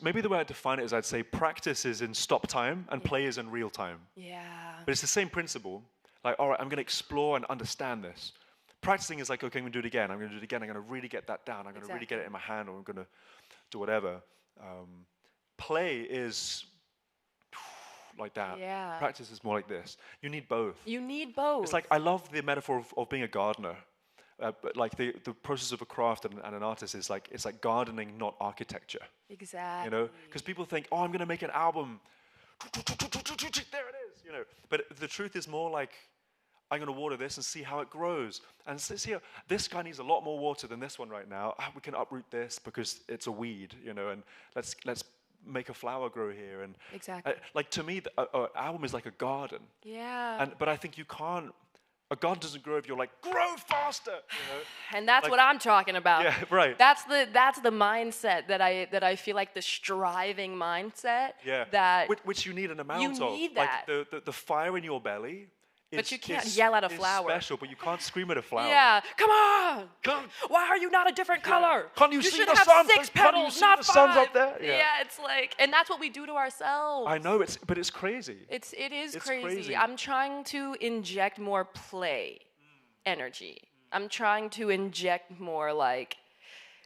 maybe the way I define it is I'd say practice is in stop time and play is in real time. Yeah. But it's the same principle. Like, all right, I'm going to explore and understand this. Practicing is like, okay, I'm going to do it again. I'm going to do it again. I'm going to really get that down. I'm going to really get it in my hand, or I'm going to do whatever. Play is like that. Yeah. Practice is more like this. You need both. You need both. It's like, I love the metaphor of being a gardener. But like the process of a craft and an artist is like, it's like gardening, not architecture. Exactly. You know, because people think, oh, I'm going to make an album. There it is. You know, but the truth is more like, I'm going to water this and see how it grows. And see, this guy needs a lot more water than this one right now. We can uproot this because it's a weed, you know, and let's make a flower grow here. And exactly. Like to me, an album is like a garden. Yeah. But I think you can't. A garden doesn't grow if you're like, grow faster, you know? And that's like, what I'm talking about. Yeah, right. That's the mindset that I feel like the striving mindset. Yeah. That which you need an amount of. You need that. Like the fire in your belly. But you can't yell at a flower. Special, but you can't scream at a flower. Yeah, come on! Why are you not a different color? Can't you see the sun? Should have 6 petals, not 5. Sun's up there. Yeah, it's like, and that's what we do to ourselves. I know, but it's crazy. It is crazy. I'm trying to inject more play energy. I'm trying to inject more like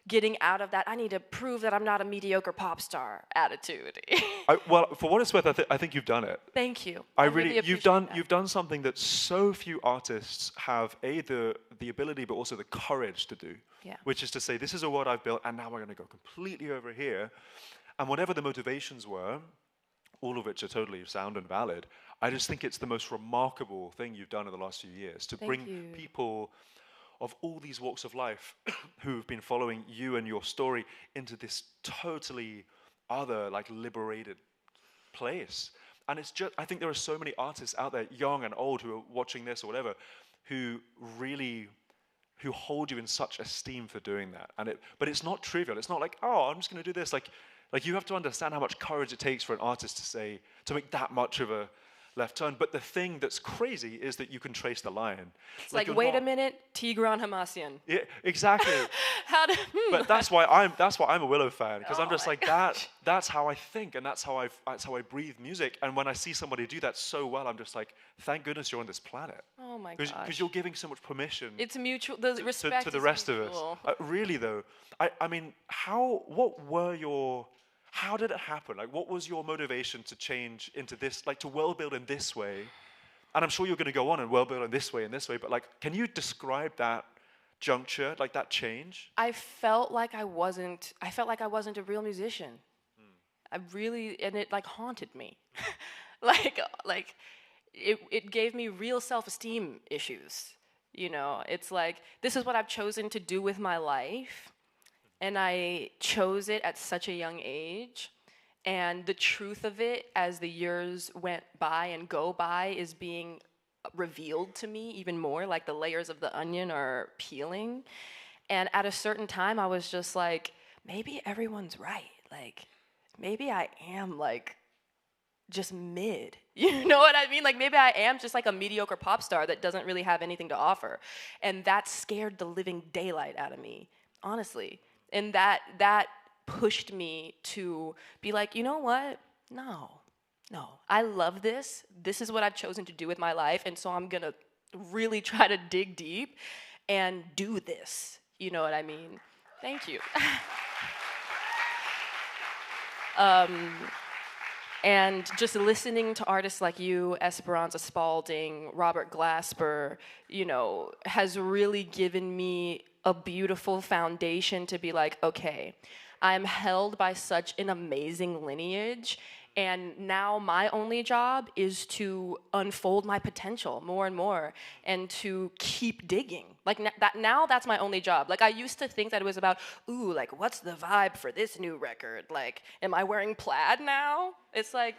getting out of that, I need to prove that I'm not a mediocre pop star attitude. Well, for what it's worth, I think you've done it. Thank you. I really you've done something that so few artists have the ability, but also the courage to do. Yeah. Which is to say, this is a world I've built, and now we're going to go completely over here, and whatever the motivations were, all of which are totally sound and valid. I just think it's the most remarkable thing you've done in the last few years to bring people of all these walks of life who've been following you and your story into this totally other, like, liberated place. And it's just, I think there are so many artists out there, young and old, who are watching this or whatever, who hold you in such esteem for doing that. But it's not trivial. It's not like, oh, I'm just going to do this. Like you have to understand how much courage it takes for an artist to make that much of a left turn. But the thing that's crazy is that you can trace the line. It's like wait a minute, Tigran Hamasyan. Yeah, exactly. But that's why I'm a Willow fan, because I'm just like that. That's how I think, and that's how I breathe music. And when I see somebody do that so well, I'm just like, thank goodness you're on this planet. Oh my gosh. Because you're giving so much permission. It's mutual. The respect to the rest of us. Really though, I mean, how did it happen? Like, what was your motivation to change into this, like to world build in this way? And I'm sure you're going to go on and world build in this way, but like, can you describe that juncture, like that change? I felt like I wasn't a real musician. And it like haunted me. like it gave me real self-esteem issues. You know, it's like, this is what I've chosen to do with my life. And I chose it at such a young age. And the truth of it, as the years went by and go by, is being revealed to me even more. Like the layers of the onion are peeling. And at a certain time, I was just like, maybe everyone's right. Like, maybe I am like just mid. You know what I mean? Like, maybe I am just like a mediocre pop star that doesn't really have anything to offer. And that scared the living daylight out of me, honestly. And that pushed me to be like, you know what? No. I love this. This is what I've chosen to do with my life. And so I'm going to really try to dig deep and do this. You know what I mean? Thank you. And just listening to artists like you, Esperanza Spalding, Robert Glasper, you know, has really given me a beautiful foundation to be like, okay, I'm held by such an amazing lineage, and now my only job is to unfold my potential more and more and to keep digging. Like now that's my only job. Like I used to think that it was about, ooh, like what's the vibe for this new record? Like, am I wearing plaid now? It's like,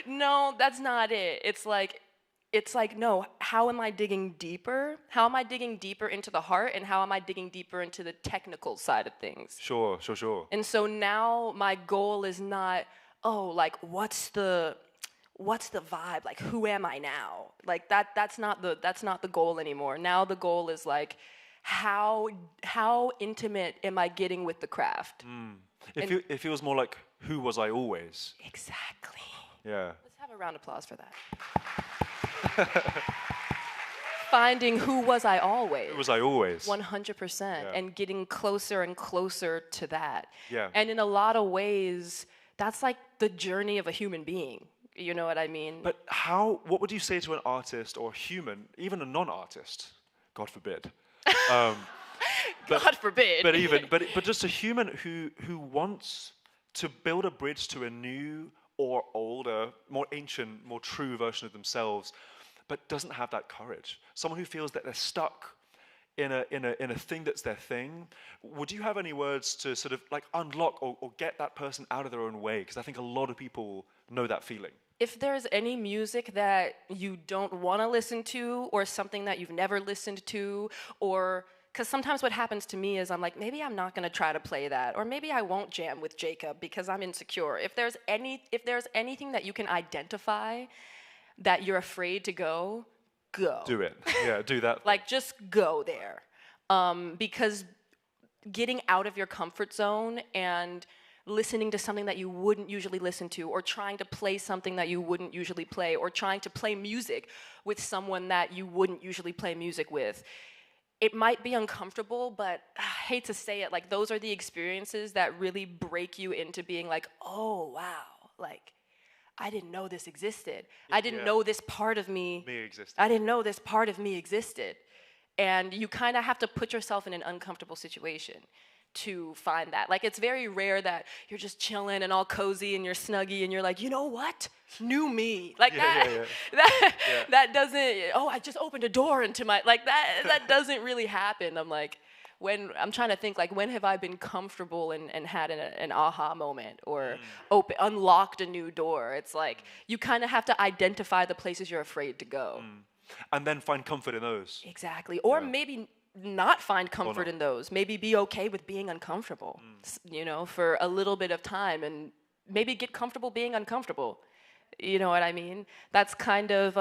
no, that's not it. It's like, no, how am I digging deeper? How am I digging deeper into the heart, and how am I digging deeper into the technical side of things? Sure. And so now my goal is not, oh, like what's the vibe? Like who am I now? Like that's not the goal anymore. Now the goal is like how intimate am I getting with the craft? It feels more like who was I always? Exactly. Yeah. Let's have a round of applause for that. Finding who was I always. Who was I always? 100%. Yeah. And getting closer and closer to that. Yeah. And in a lot of ways, that's like the journey of a human being. You know what I mean? But what would you say to an artist or a human, even a non-artist, God forbid? God forbid. But just a human who wants to build a bridge to a new or older, more ancient, more true version of themselves, but doesn't have that courage. Someone who feels that they're stuck in a thing that's their thing. Would you have any words to sort of like unlock or get that person out of their own way? Because I think a lot of people know that feeling. If there's any music that you don't want to listen to, or something that you've never listened to, or because sometimes what happens to me is I'm like, maybe I'm not going to try to play that, or maybe I won't jam with Jacob because I'm insecure. If there's anything that you can identify that you're afraid to go. Do it. Yeah, do that. Like just go there, because getting out of your comfort zone and listening to something that you wouldn't usually listen to, or trying to play something that you wouldn't usually play, or trying to play music with someone that you wouldn't usually play music with. It might be uncomfortable, but I hate to say it, like those are the experiences that really break you into being like, oh, wow, like I didn't know this existed. I didn't know this part of me existed. I didn't know this part of me existed. And you kind of have to put yourself in an uncomfortable situation to find that. Like, it's very rare that you're just chilling and all cozy and you're snuggy and you're like, you know what? New me. Like that doesn't, oh, I just opened a door into my, like that doesn't really happen. I'm like, I'm trying to think, like, when have I been comfortable and had an aha moment or unlocked a new door? It's like, you kind of have to identify the places you're afraid to go. And then find comfort in those. Exactly. Or maybe not find comfort in those. Maybe be okay with being uncomfortable, you know, for a little bit of time, and maybe get comfortable being uncomfortable. You know what I mean? That's kind of,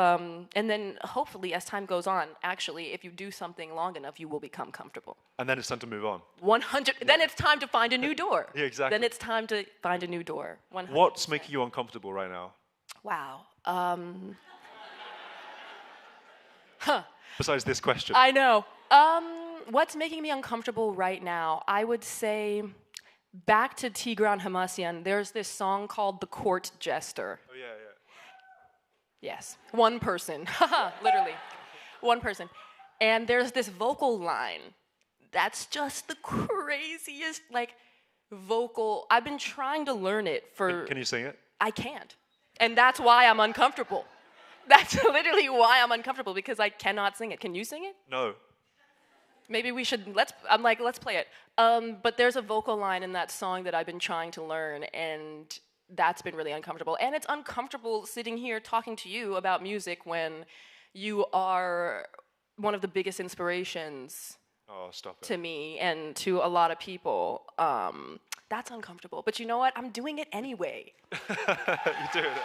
and then hopefully as time goes on, actually, if you do something long enough, you will become comfortable. And then it's time to move on. 100, then it's time to find a new door. Yeah, exactly. Then it's time to find a new door. 100%. What's making you uncomfortable right now? Wow. Besides this question. I know. What's making me uncomfortable right now? I would say, back to Tigran Hamasyan, there's this song called The Court Jester. Oh, yeah. Yes. One person. Literally. One person. And there's this vocal line that's just the craziest, like, vocal. I've been trying to learn it for... Can you sing it? I can't. And that's why I'm uncomfortable. That's literally why I'm uncomfortable, because I cannot sing it. Can you sing it? No. Maybe we should, let's play it. But there's a vocal line in that song that I've been trying to learn, and that's been really uncomfortable. And it's uncomfortable sitting here talking to you about music when you are one of the biggest inspirations to me and to a lot of people. That's uncomfortable. But you know what? I'm doing it anyway. You're doing it.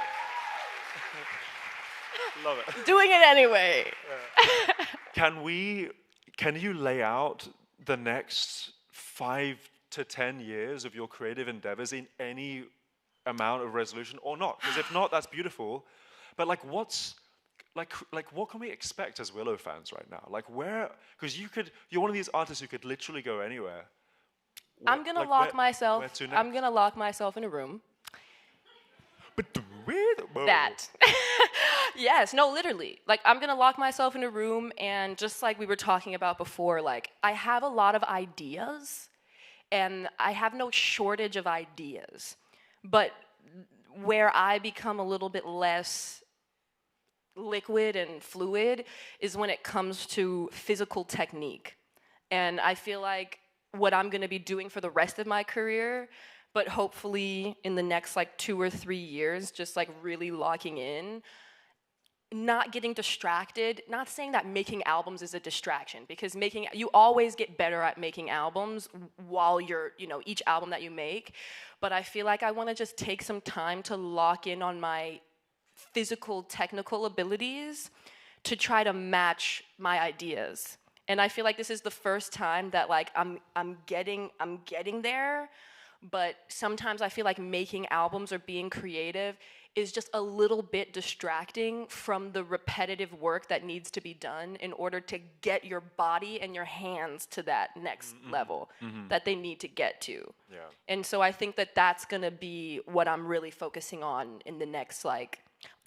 Love it. Doing it anyway. Can you lay out the next 5 to 10 years of your creative endeavors in any amount of resolution or not? Because if not, that's beautiful. But like, what can we expect as Willow fans right now? Like, because you're one of these artists who could literally go anywhere. I'm gonna lock myself in a room, That. Yes, no, literally. Like, I'm gonna lock myself in a room, and just like we were talking about before, like, I have a lot of ideas, and I have no shortage of ideas. But where I become a little bit less liquid and fluid is when it comes to physical technique. And I feel like what I'm gonna be doing for the rest of my career, but hopefully in the next like 2 or 3 years, just like really locking in, not getting distracted, not saying that making albums is a distraction, because you always get better at making albums while you're, each album that you make, but I feel like I wanna just take some time to lock in on my physical, technical abilities to try to match my ideas. And I feel like this is the first time that like I'm getting there, but sometimes I feel like making albums or being creative is just a little bit distracting from the repetitive work that needs to be done in order to get your body and your hands to that next level that they need to get to. Yeah. And so I think that that's gonna be what I'm really focusing on in the next, like,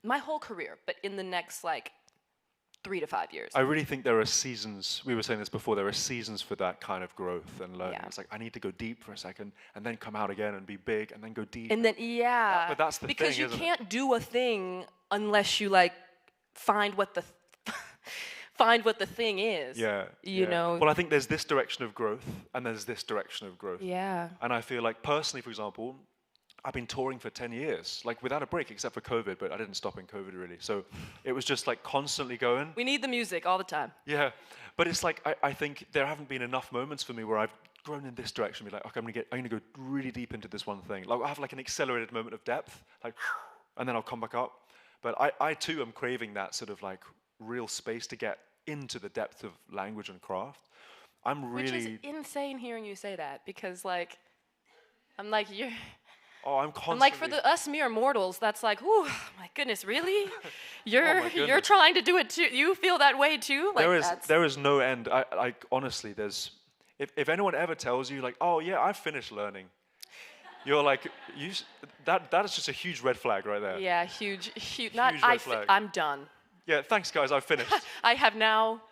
my whole career, but in the next, like, 3 to 5 years. I really think there are seasons, we were saying this before, there are seasons for that kind of growth and learning. Yeah. It's like, I need to go deep for a second, and then come out again and be big, and then go deep. And then, yeah. But that's the thing, because you isn't it? can't do a thing unless you, like, find what the thing is. Yeah. You know? Well, I think there's this direction of growth, and there's this direction of growth. Yeah. And I feel like, personally, for example, I've been touring for 10 years, like without a break, except for COVID, but I didn't stop in COVID really. So it was just like constantly going. We need the music all the time. Yeah, but it's like, I think there haven't been enough moments for me where I've grown in this direction, be like, okay, I'm gonna go really deep into this one thing. Like I have like an accelerated moment of depth, like, and then I'll come back up. But I too am craving that sort of like real space to get into the depth of language and craft. I'm really. Which is insane hearing you say that, because like, I'm like, you're. Oh, I'm constantly. I'm like, for us mere mortals, that's like, whew, my goodness, really? You're goodness. trying to do it too. You feel that way too? Like there is no end. I honestly, if anyone ever tells you like, oh yeah, I've finished learning, you're like, that is just a huge red flag right there. Yeah, huge. Red flag. I'm done. Yeah, thanks guys, I've finished. I have now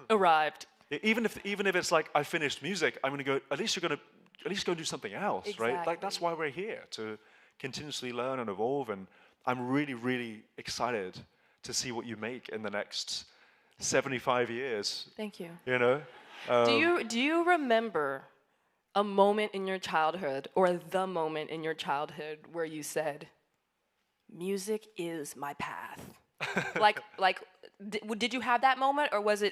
arrived. Even if it's like I finished music, I'm gonna go. At least go and do something else, Exactly. right? Like that's why we're here, to continuously learn and evolve. And I'm really, really excited to see what you make in the next 75 years. Thank you. You know. Do you remember a moment in your childhood, or the moment in your childhood, where you said, "Music is my path"? Did you have that moment, or was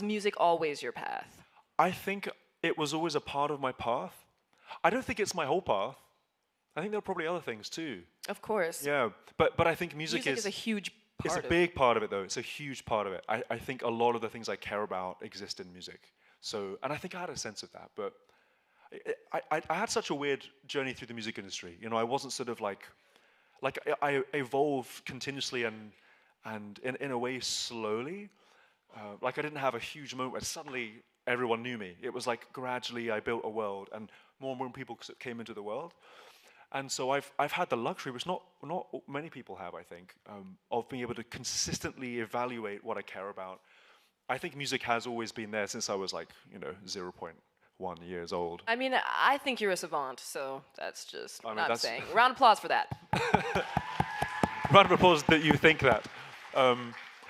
music always your path? I think it was always a part of my path. I don't think it's my whole path. I think there are probably other things too. Of course. Yeah, but I think music is a huge part of it. It's a big part of it though. It's a huge part of it. I think a lot of the things I care about exist in music. So, and I think I had a sense of that, but I had such a weird journey through the music industry. You know, I wasn't sort of like I evolved continuously and in a way slowly. Like I didn't have a huge moment where suddenly everyone knew me. It was like gradually I built a world, and more people came into the world. And so I've had the luxury, which not many people have, I think, of being able to consistently evaluate what I care about. I think music has always been there since I was like, 0.1 years old. I mean, I think you're a savant, so that's just not saying. Round of applause for that. Round of applause that you think that.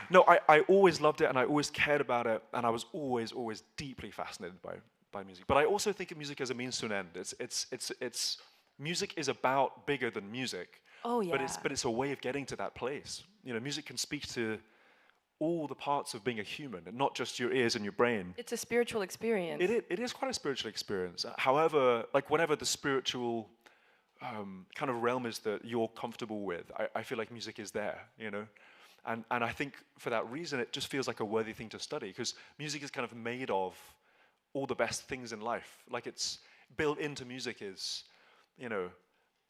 No, I always loved it, and I always cared about it, and I was always deeply fascinated by music. But I also think of music as a means to an end. It's music is about bigger than music. Oh yeah. But it's a way of getting to that place. You know, music can speak to all the parts of being a human, and not just your ears and your brain. It's a spiritual experience. It is quite a spiritual experience. However, like whatever the spiritual kind of realm is that you're comfortable with, I feel like music is there, you know? And I think for that reason, it just feels like a worthy thing to study, because music is kind of made of all the best things in life. Like it's built into music is,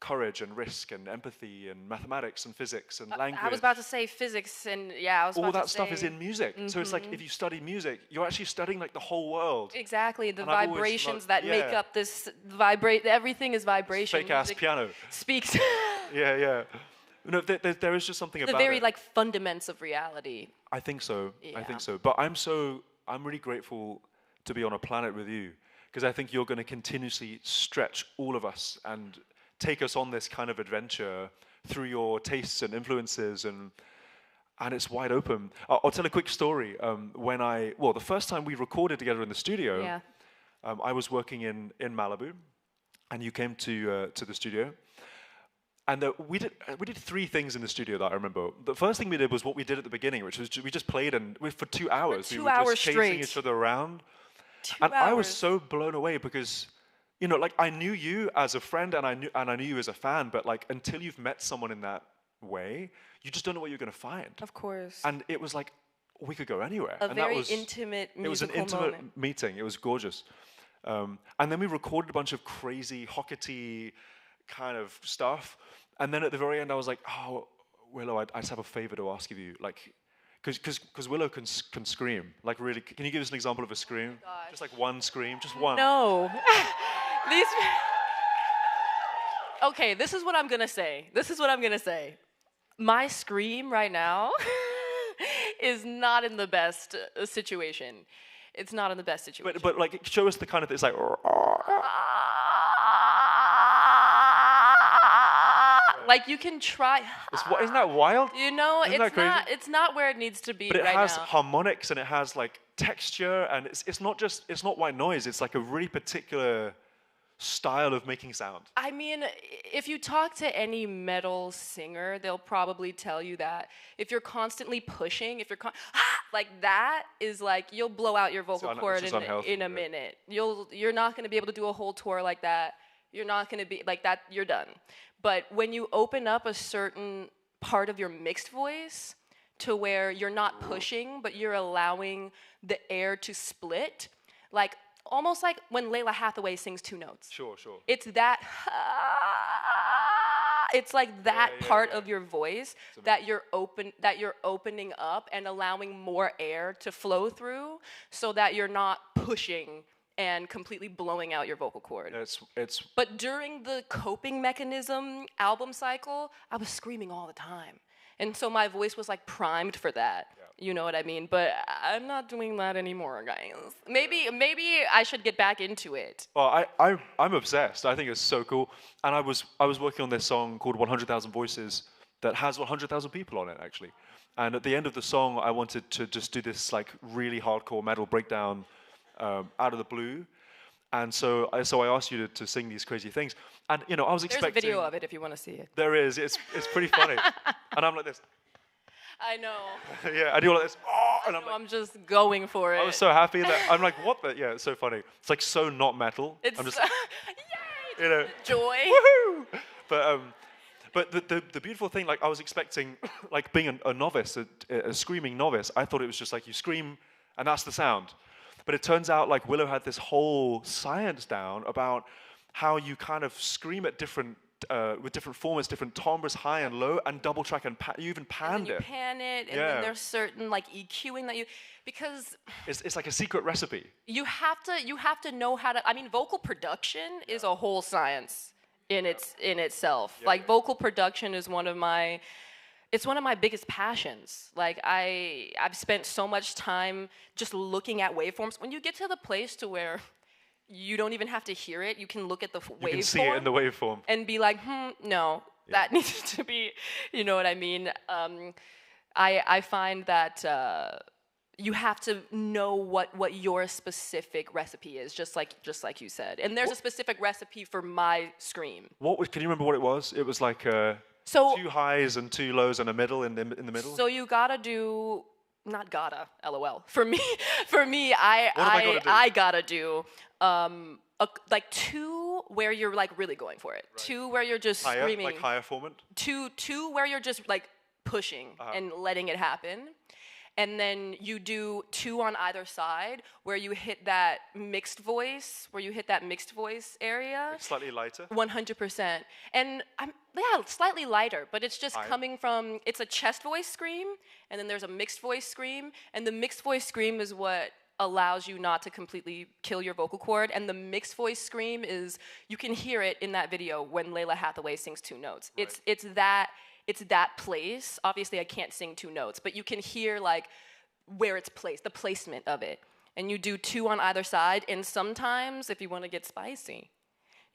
courage and risk and empathy and mathematics and physics and language. I was about to say physics and yeah, I was all about that to stuff say, is in music. So it's like if you study music, you're actually studying like the whole world. Exactly, the And I've always vibrations loved- that make up this vibrate. Everything is vibration. Fake ass Music piano. speaks Yeah. No, there is just something the about very it. like fundaments of reality. I think so. Yeah. I think so. But I'm really grateful to be on a planet with you, because I think you're going to continuously stretch all of us and take us on this kind of adventure through your tastes and influences, and it's wide open. I'll tell a quick story. The first time we recorded together in the studio, I was working in Malibu, and you came to the studio. And we did three things in the studio that I remember. The first thing we did was what we did at the beginning, which was we just played for 2 hours. For 2 we were hours just chasing straight. each other around. 2 And hours. I was so blown away because, you know, like I knew you as a friend and I knew you as a fan, but like until you've met someone in that way, you just don't know what you're going to find. Of course. And it was like we could go anywhere. A and very that was, intimate musical It was an intimate moment. meeting. It was gorgeous. And then we recorded a bunch of crazy Hockety kind of stuff. And then at the very end, I was like, "Oh, Willow, I just have a favor to ask of you, like, because Willow can scream, like, really. Can you give us an example of a scream? Just like one scream, just one." No. These. Okay, this is what I'm gonna say. My scream right now is not in the best situation. It's not in the best situation. But like, show us the kind of. It's like. Like you can try. Isn't that wild? You know, Isn't that crazy? it's not where it needs to be But it right has now. harmonics and it has like texture, and it's not white noise. It's like a really particular style of making sound. I mean, if you talk to any metal singer, they'll probably tell you that if you're constantly pushing, if you're like that is like you'll blow out your vocal cord in a minute. You're not going to be able to do a whole tour like that. You're not going to be like that. You're done. But when you open up a certain part of your mixed voice to where you're not pushing, but you're allowing the air to split, like almost like when Layla Hathaway sings two notes. Sure. It's that, it's like that part of your voice that you're opening up and allowing more air to flow through so that you're not pushing and completely blowing out your vocal cord. But during the coping mechanism album cycle, I was screaming all the time. And so my voice was like primed for that. You know what I mean? But I'm not doing that anymore, guys. Maybe I should get back into it. Well, I'm obsessed. I think it's so cool. And I was working on this song called 100,000 Voices that has 100,000 people on it, actually. And at the end of the song, I wanted to just do this like really hardcore metal breakdown out of the blue. And so I asked you to sing these crazy things. And, you know, I was expecting... There's a video of it if you want to see it. There is. It's pretty funny. And I'm like this. I know. Yeah, I do all like this. Oh, and I'm just going for it. I was so happy that I'm like, what the? Yeah, it's so funny. It's like so not metal. It's I'm just, yay! you know, Joy. Woohoo! But the beautiful thing, like I was expecting, like being a novice, a screaming novice, I thought it was just like you scream and that's the sound. But it turns out like Willow had this whole science down about how you kind of scream at different with different formats, different timbres, high and low, and double track, and you even panned it. You pan it, and then there's certain like EQing that you, because it's like a secret recipe. You have to know how to. I mean, vocal production is a whole science in itself. Like vocal production is one of my biggest passions. Like I've spent so much time just looking at waveforms. When you get to the place to where you don't even have to hear it. You can look at the waveform. You can see it in the waveform. And be like, no, that needs to be, you know what I mean? I find that you have to know what your specific recipe is, just like you said. And there's a specific recipe for my scream. Can you remember what it was? It was like two highs and two lows and a middle in the middle? So you gotta do... Not gotta, LOL. For me, I gotta do like two where you're like really going for it. Right. Two where you're just screaming. Like higher formant. Two where you're just like pushing and letting it happen, and then you do 2 on either side where you hit that mixed voice, area. Like slightly lighter? 100%. And slightly lighter, but it's just coming from, it's a chest voice scream, and then there's a mixed voice scream, and the mixed voice scream is what allows you not to completely kill your vocal cord, and the mixed voice scream is, you can hear it in that video when Layla Hathaway sings 2 notes. Right. It's that place. Obviously I can't sing 2 notes, but you can hear like where it's placed, the placement of it. And you do 2 on either side, and sometimes if you want to get spicy,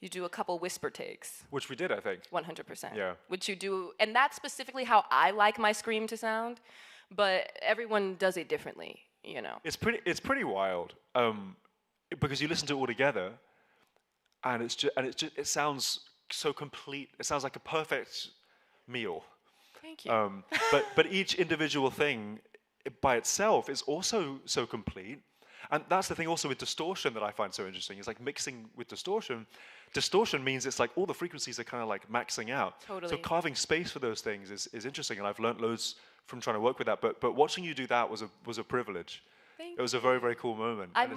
you do a couple whisper takes. Which we did, I think. 100%. Yeah. Which you do, and that's specifically how I like my scream to sound, but everyone does it differently. You know, it's pretty wild because you listen to it all together, and it sounds so complete. It sounds like a perfect meal. Thank you. But each individual thing by itself is also so complete, and that's the thing also with distortion that I find so interesting. It's like mixing with distortion. Distortion means it's like all the frequencies are kind of like maxing out. Totally. So carving space for those things is interesting, and I've learned loads from trying to work with that, but watching you do that was a privilege. It was a very, very cool moment. I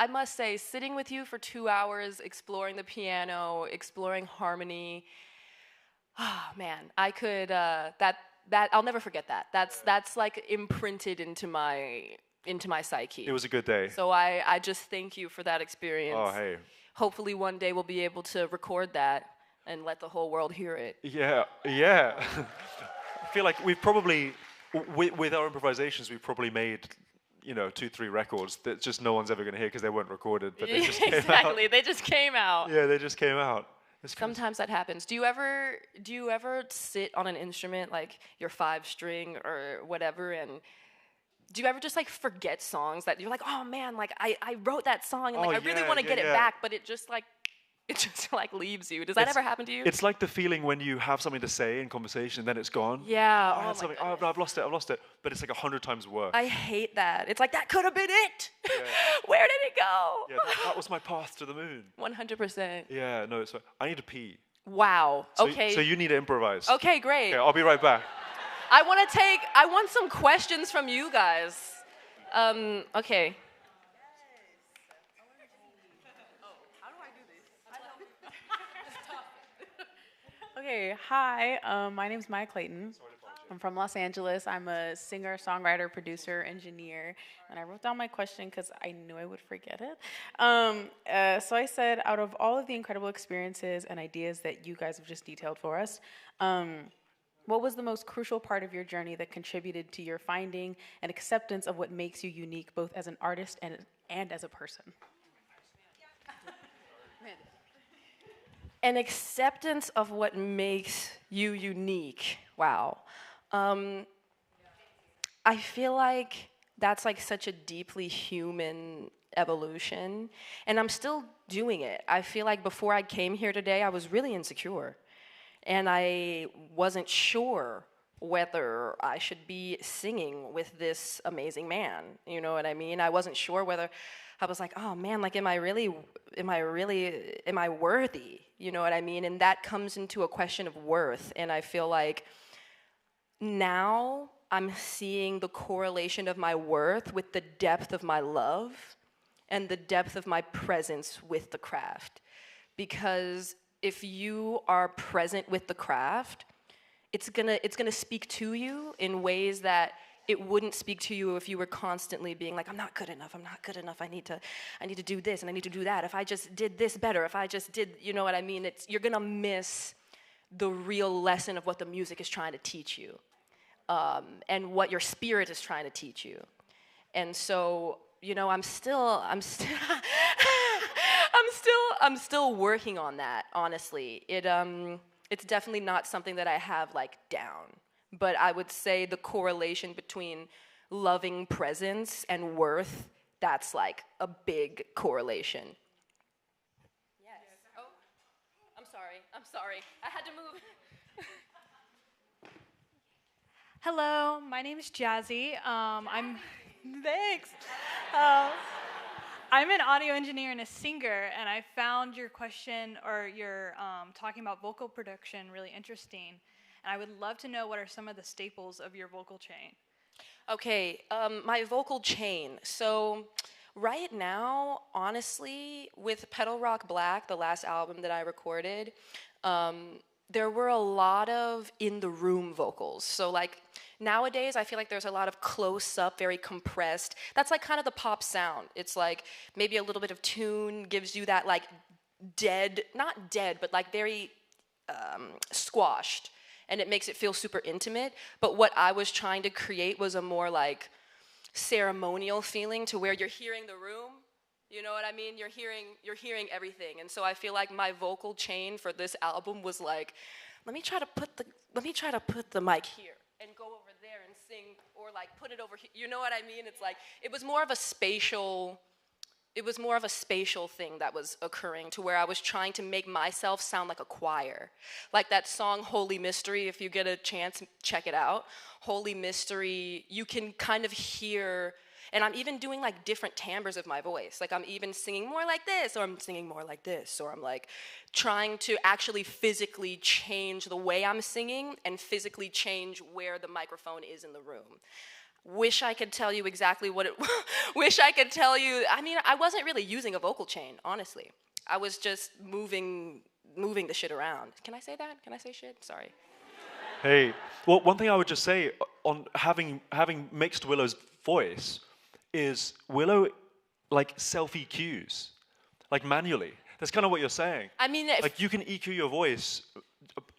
must say, sitting with you for 2 hours, exploring the piano, exploring harmony. Oh man, I could that I'll never forget that. That's like imprinted into my psyche. It was a good day. So I just thank you for that experience. Oh hey. Hopefully one day we'll be able to record that and let the whole world hear it. Yeah. I feel like we've probably with our improvisations, we've probably made, 2-3 records that just no one's ever going to hear because they weren't recorded, but they just came out. Exactly, they just came out. Yeah, they just came out. Sometimes that happens. Do you ever sit on an instrument like your 5-string or whatever, and do you ever just like forget songs that you're like, oh man, like I wrote that song and like I really want to get it back, but it just leaves you. Does that ever happen to you? It's like the feeling when you have something to say in conversation, then it's gone. Yeah. I've lost it. But it's like 100 times worse. I hate that. It's like, that could have been it. Yeah. Where did it go? Yeah, that was my path to the moon. 100%. Yeah, no, it's fine. I need to pee. Wow. Okay. So you need to improvise. Okay, great. Okay, I'll be right back. I want some questions from you guys. Okay. Okay, hi, my name's Maya Clayton. I'm from Los Angeles. I'm a singer, songwriter, producer, engineer, and I wrote down my question because I knew I would forget it. So I said, out of all of the incredible experiences and ideas that you guys have just detailed for us, what was the most crucial part of your journey that contributed to your finding and acceptance of what makes you unique, both as an artist and as a person? An acceptance of what makes you unique. Wow. I feel like that's like such a deeply human evolution, and I'm still doing it. I feel like before I came here today, I was really insecure, and I wasn't sure whether I should be singing with this amazing man. You know what I mean? I wasn't sure whether I was like, oh man, like am I worthy? You know what I mean? And that comes into a question of worth. And I feel like now I'm seeing the correlation of my worth with the depth of my love and the depth of my presence with the craft. Because if you are present with the craft, it's gonna speak to you in ways that it wouldn't speak to you if you were constantly being like, I'm not good enough, I need to do this and I need to do that. If I just did this better, if I just did, you know what I mean? You're gonna miss the real lesson of what the music is trying to teach you, and what your spirit is trying to teach you. And so, I'm still working on that, honestly. It's definitely not something that I have like down. But I would say the correlation between loving presence and worth, that's like a big correlation. Yes. Oh, I'm sorry. I had to move. Hello, my name is Jazzy. Thanks. I'm an audio engineer and a singer, and I found your question or your talking about vocal production really interesting. And I would love to know what are some of the staples of your vocal chain. Okay, my vocal chain. So right now, honestly, with Pedal Rock Black, the last album that I recorded, there were a lot of in-the-room vocals. So like nowadays, I feel like there's a lot of close-up, very compressed. That's like kind of the pop sound. It's like maybe a little bit of tune gives you that like dead, not dead, but like very squashed. And it makes it feel super intimate. But what I was trying to create was a more like ceremonial feeling to where you're hearing the room. You know what I mean? You're hearing everything. And so I feel like my vocal chain for this album was like, let me try to put the mic here and go over there and sing, or like put it over here. You know what I mean? It's like it was more of a spatial thing that was occurring, to where I was trying to make myself sound like a choir. Like that song Holy Mystery, if you get a chance, check it out. Holy Mystery, you can kind of hear, and I'm even doing like different timbres of my voice. Like I'm even singing more like this, or I'm singing more like this, or I'm like trying to actually physically change the way I'm singing and physically change where the microphone is in the room. Wish I could tell you exactly what it wish I could tell you. I mean, I wasn't really using a vocal chain, honestly. I was just moving the shit around. Can I say that? Can I say shit? Sorry. Hey, well, one thing I would just say on having mixed Willow's voice is Willow like self EQs, like manually. That's kind of what you're saying. I mean, like you can EQ your voice.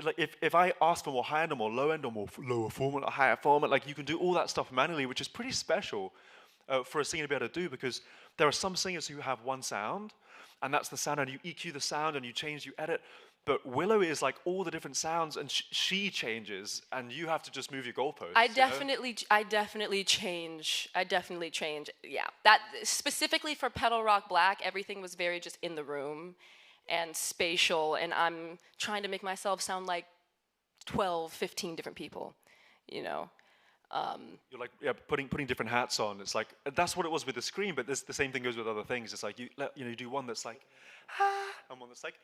Like if I ask for more high end or more low end or more lower format or higher format, like you can do all that stuff manually, which is pretty special for a singer to be able to do, because there are some singers who have one sound, and that's the sound, and you EQ the sound and you change, you edit. But Willow is like all the different sounds, and she changes, and you have to just move your goalposts. I definitely change. Yeah, that specifically for Pedal Rock Black, everything was very just in the room and spatial, and I'm trying to make myself sound like 12, 15 different people, you know. You're like putting different hats on. It's like that's what it was with the Scream, but the same thing goes with other things. It's like you do one that's like and one that's like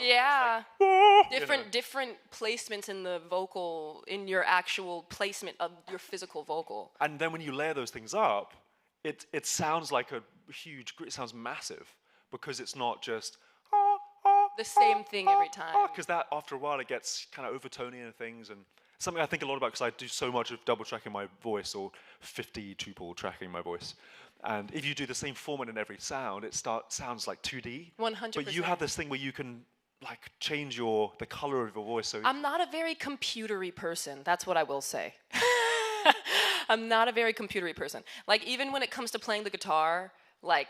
yeah, like, different placements in the vocal, in your actual placement of your physical vocal. And then when you layer those things up, it sounds like a huge. It sounds massive because it's not just the same thing every time. Because that after a while it gets kind of overtony and things, and something I think a lot about because I do so much of double tracking my voice or 50 tuple tracking my voice. And if you do the same format in every sound, it sounds like 2D. 100%. But you have this thing where you can like change the color of your voice. So I'm not a very computery person. That's what I will say. I'm not a very computery person. Like even when it comes to playing the guitar, like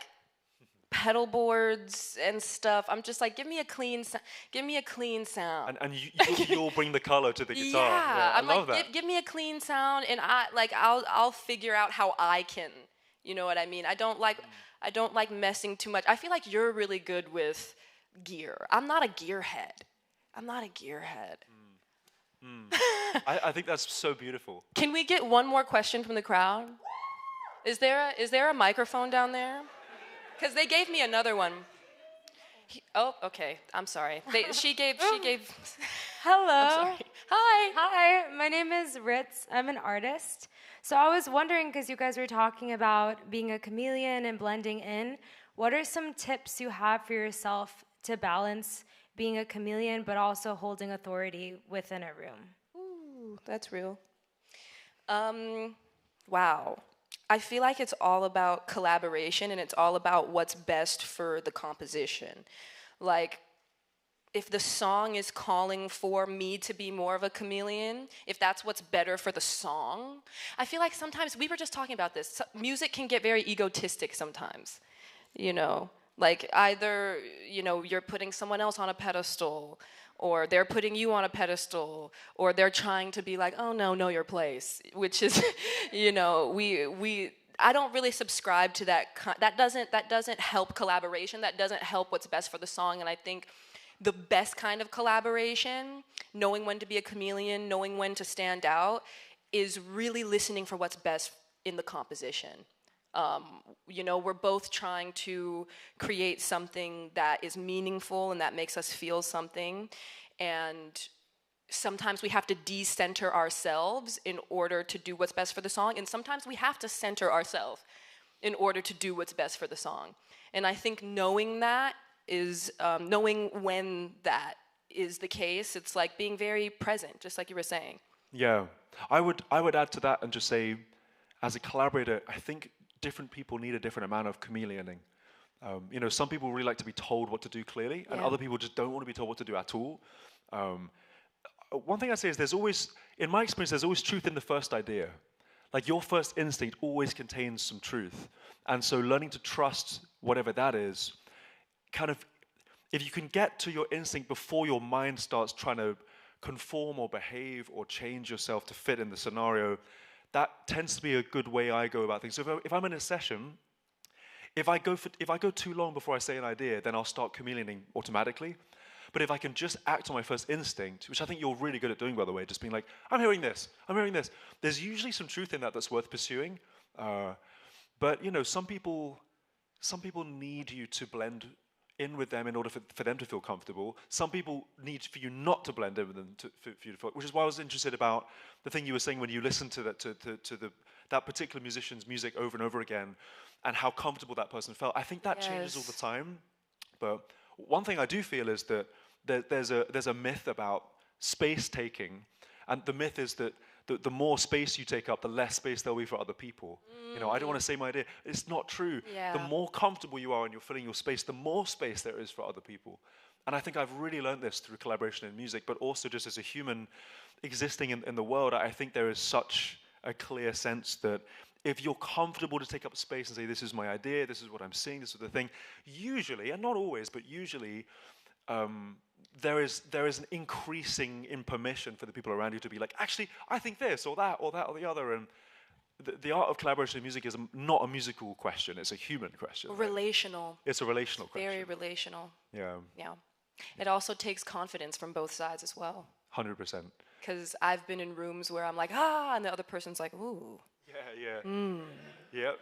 pedal boards and stuff, I'm just like, give me a clean sound. And you'll bring the color to the guitar. Yeah, I love like, that. Give me a clean sound, and I'll figure out how I can. You know what I mean? I don't like messing too much. I feel like you're really good with gear. I'm not a gearhead. I think that's so beautiful. Can we get one more question from the crowd? Is there a microphone down there? Because they gave me another one. Oh, okay. I'm sorry. She gave. Hello. I'm sorry. Hi. Hi. My name is Ritz. I'm an artist. So I was wondering, because you guys were talking about being a chameleon and blending in, what are some tips you have for yourself to balance being a chameleon but also holding authority within a room? Ooh, that's real. Wow. I feel like it's all about collaboration, and it's all about what's best for the composition. Like, if the song is calling for me to be more of a chameleon, if that's what's better for the song, I feel like sometimes, we were just talking about this, music can get very egotistic sometimes, you know? Like either, you know, you're putting someone else on a pedestal, or they're putting you on a pedestal, or they're trying to be like, oh no, know your place, which is, you know, I don't really subscribe to that. That doesn't help collaboration. That doesn't help what's best for the song. And I think the best kind of collaboration, knowing when to be a chameleon, knowing when to stand out, is really listening for what's best in the composition. You know, we're both trying to create something that is meaningful and that makes us feel something. And sometimes we have to de-center ourselves in order to do what's best for the song, and sometimes we have to center ourselves in order to do what's best for the song. And I think knowing that is, knowing when that is the case, it's like being very present, just like you were saying. Yeah, I would add to that and just say, as a collaborator, I think different people need a different amount of chameleoning. You know, some people really like to be told what to do clearly, and other people just don't want to be told what to do at all. One thing I say is there's always, in my experience, there's always truth in the first idea. Like your first instinct always contains some truth. And so learning to trust whatever that is, kind of, if you can get to your instinct before your mind starts trying to conform or behave or change yourself to fit in the scenario, that tends to be a good way I go about things. So if I'm in a session, if I go too long before I say an idea, then I'll start chameleoning automatically. But if I can just act on my first instinct, which I think you're really good at doing, by the way, just being like, I'm hearing this, there's usually some truth in that that's worth pursuing. But you know, some people need you to blend in with them in order for them to feel comfortable. Some people need for you not to blend in with them for you to feel, which is why I was interested about the thing you were saying when you listened to that particular musician's music over and over again, and how comfortable that person felt. I think that changes all the time. But one thing I do feel is that there's a myth about space taking, and the myth is that the more space you take up, the less space there'll be for other people. You know, I don't want to say my idea. It's not true. Yeah. The more comfortable you are and you're filling your space, the more space there is for other people. And I think I've really learned this through collaboration in music, but also just as a human existing in the world. I think there is such a clear sense that if you're comfortable to take up space and say, this is my idea, this is what I'm seeing, this is the thing, usually, and not always, but usually, there is an increasing in permission for the people around you to be like, actually, I think this, or that, or the other. And the art of collaboration in music is not a musical question, it's a human question. Relational. Right? It's a relational question. Very relational. Yeah. Yeah. It also takes confidence from both sides as well. 100%. Because I've been in rooms where I'm like, and the other person's like, ooh. Yeah. Yep.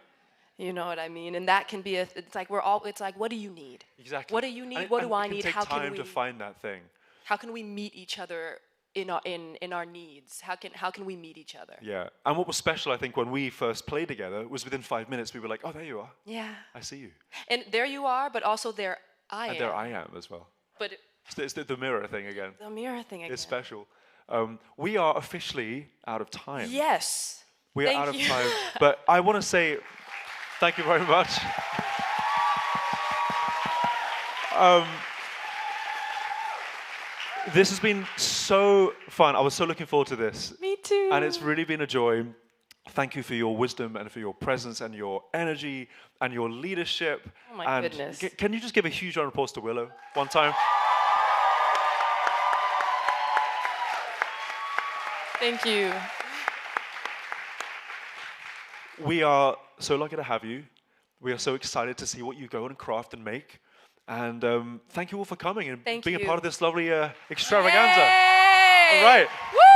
You know what I mean? And that can be it's like what do you need? Exactly. What do you need? What do I need? How can we take time to find that thing? How can we meet each other in our needs? How can we meet each other? Yeah. And what was special, I think, when we first played together was within 5 minutes we were like, oh, there you are. Yeah. I see you. And there you are, but also there I am. And there I am as well. But it's the mirror thing again. The mirror thing again. It's special. We are officially out of time. Yes. We are out of time. But I want to say thank you very much. This has been so fun. I was so looking forward to this. Me too. And it's really been a joy. Thank you for your wisdom and for your presence and your energy and your leadership. Oh my goodness. Can you just give a huge round of applause to Willow one time? Thank you. We are so lucky to have you. We are so excited to see what you go and craft and make. And thank you all for coming and being a part of this lovely extravaganza. Yay! All right. Woo!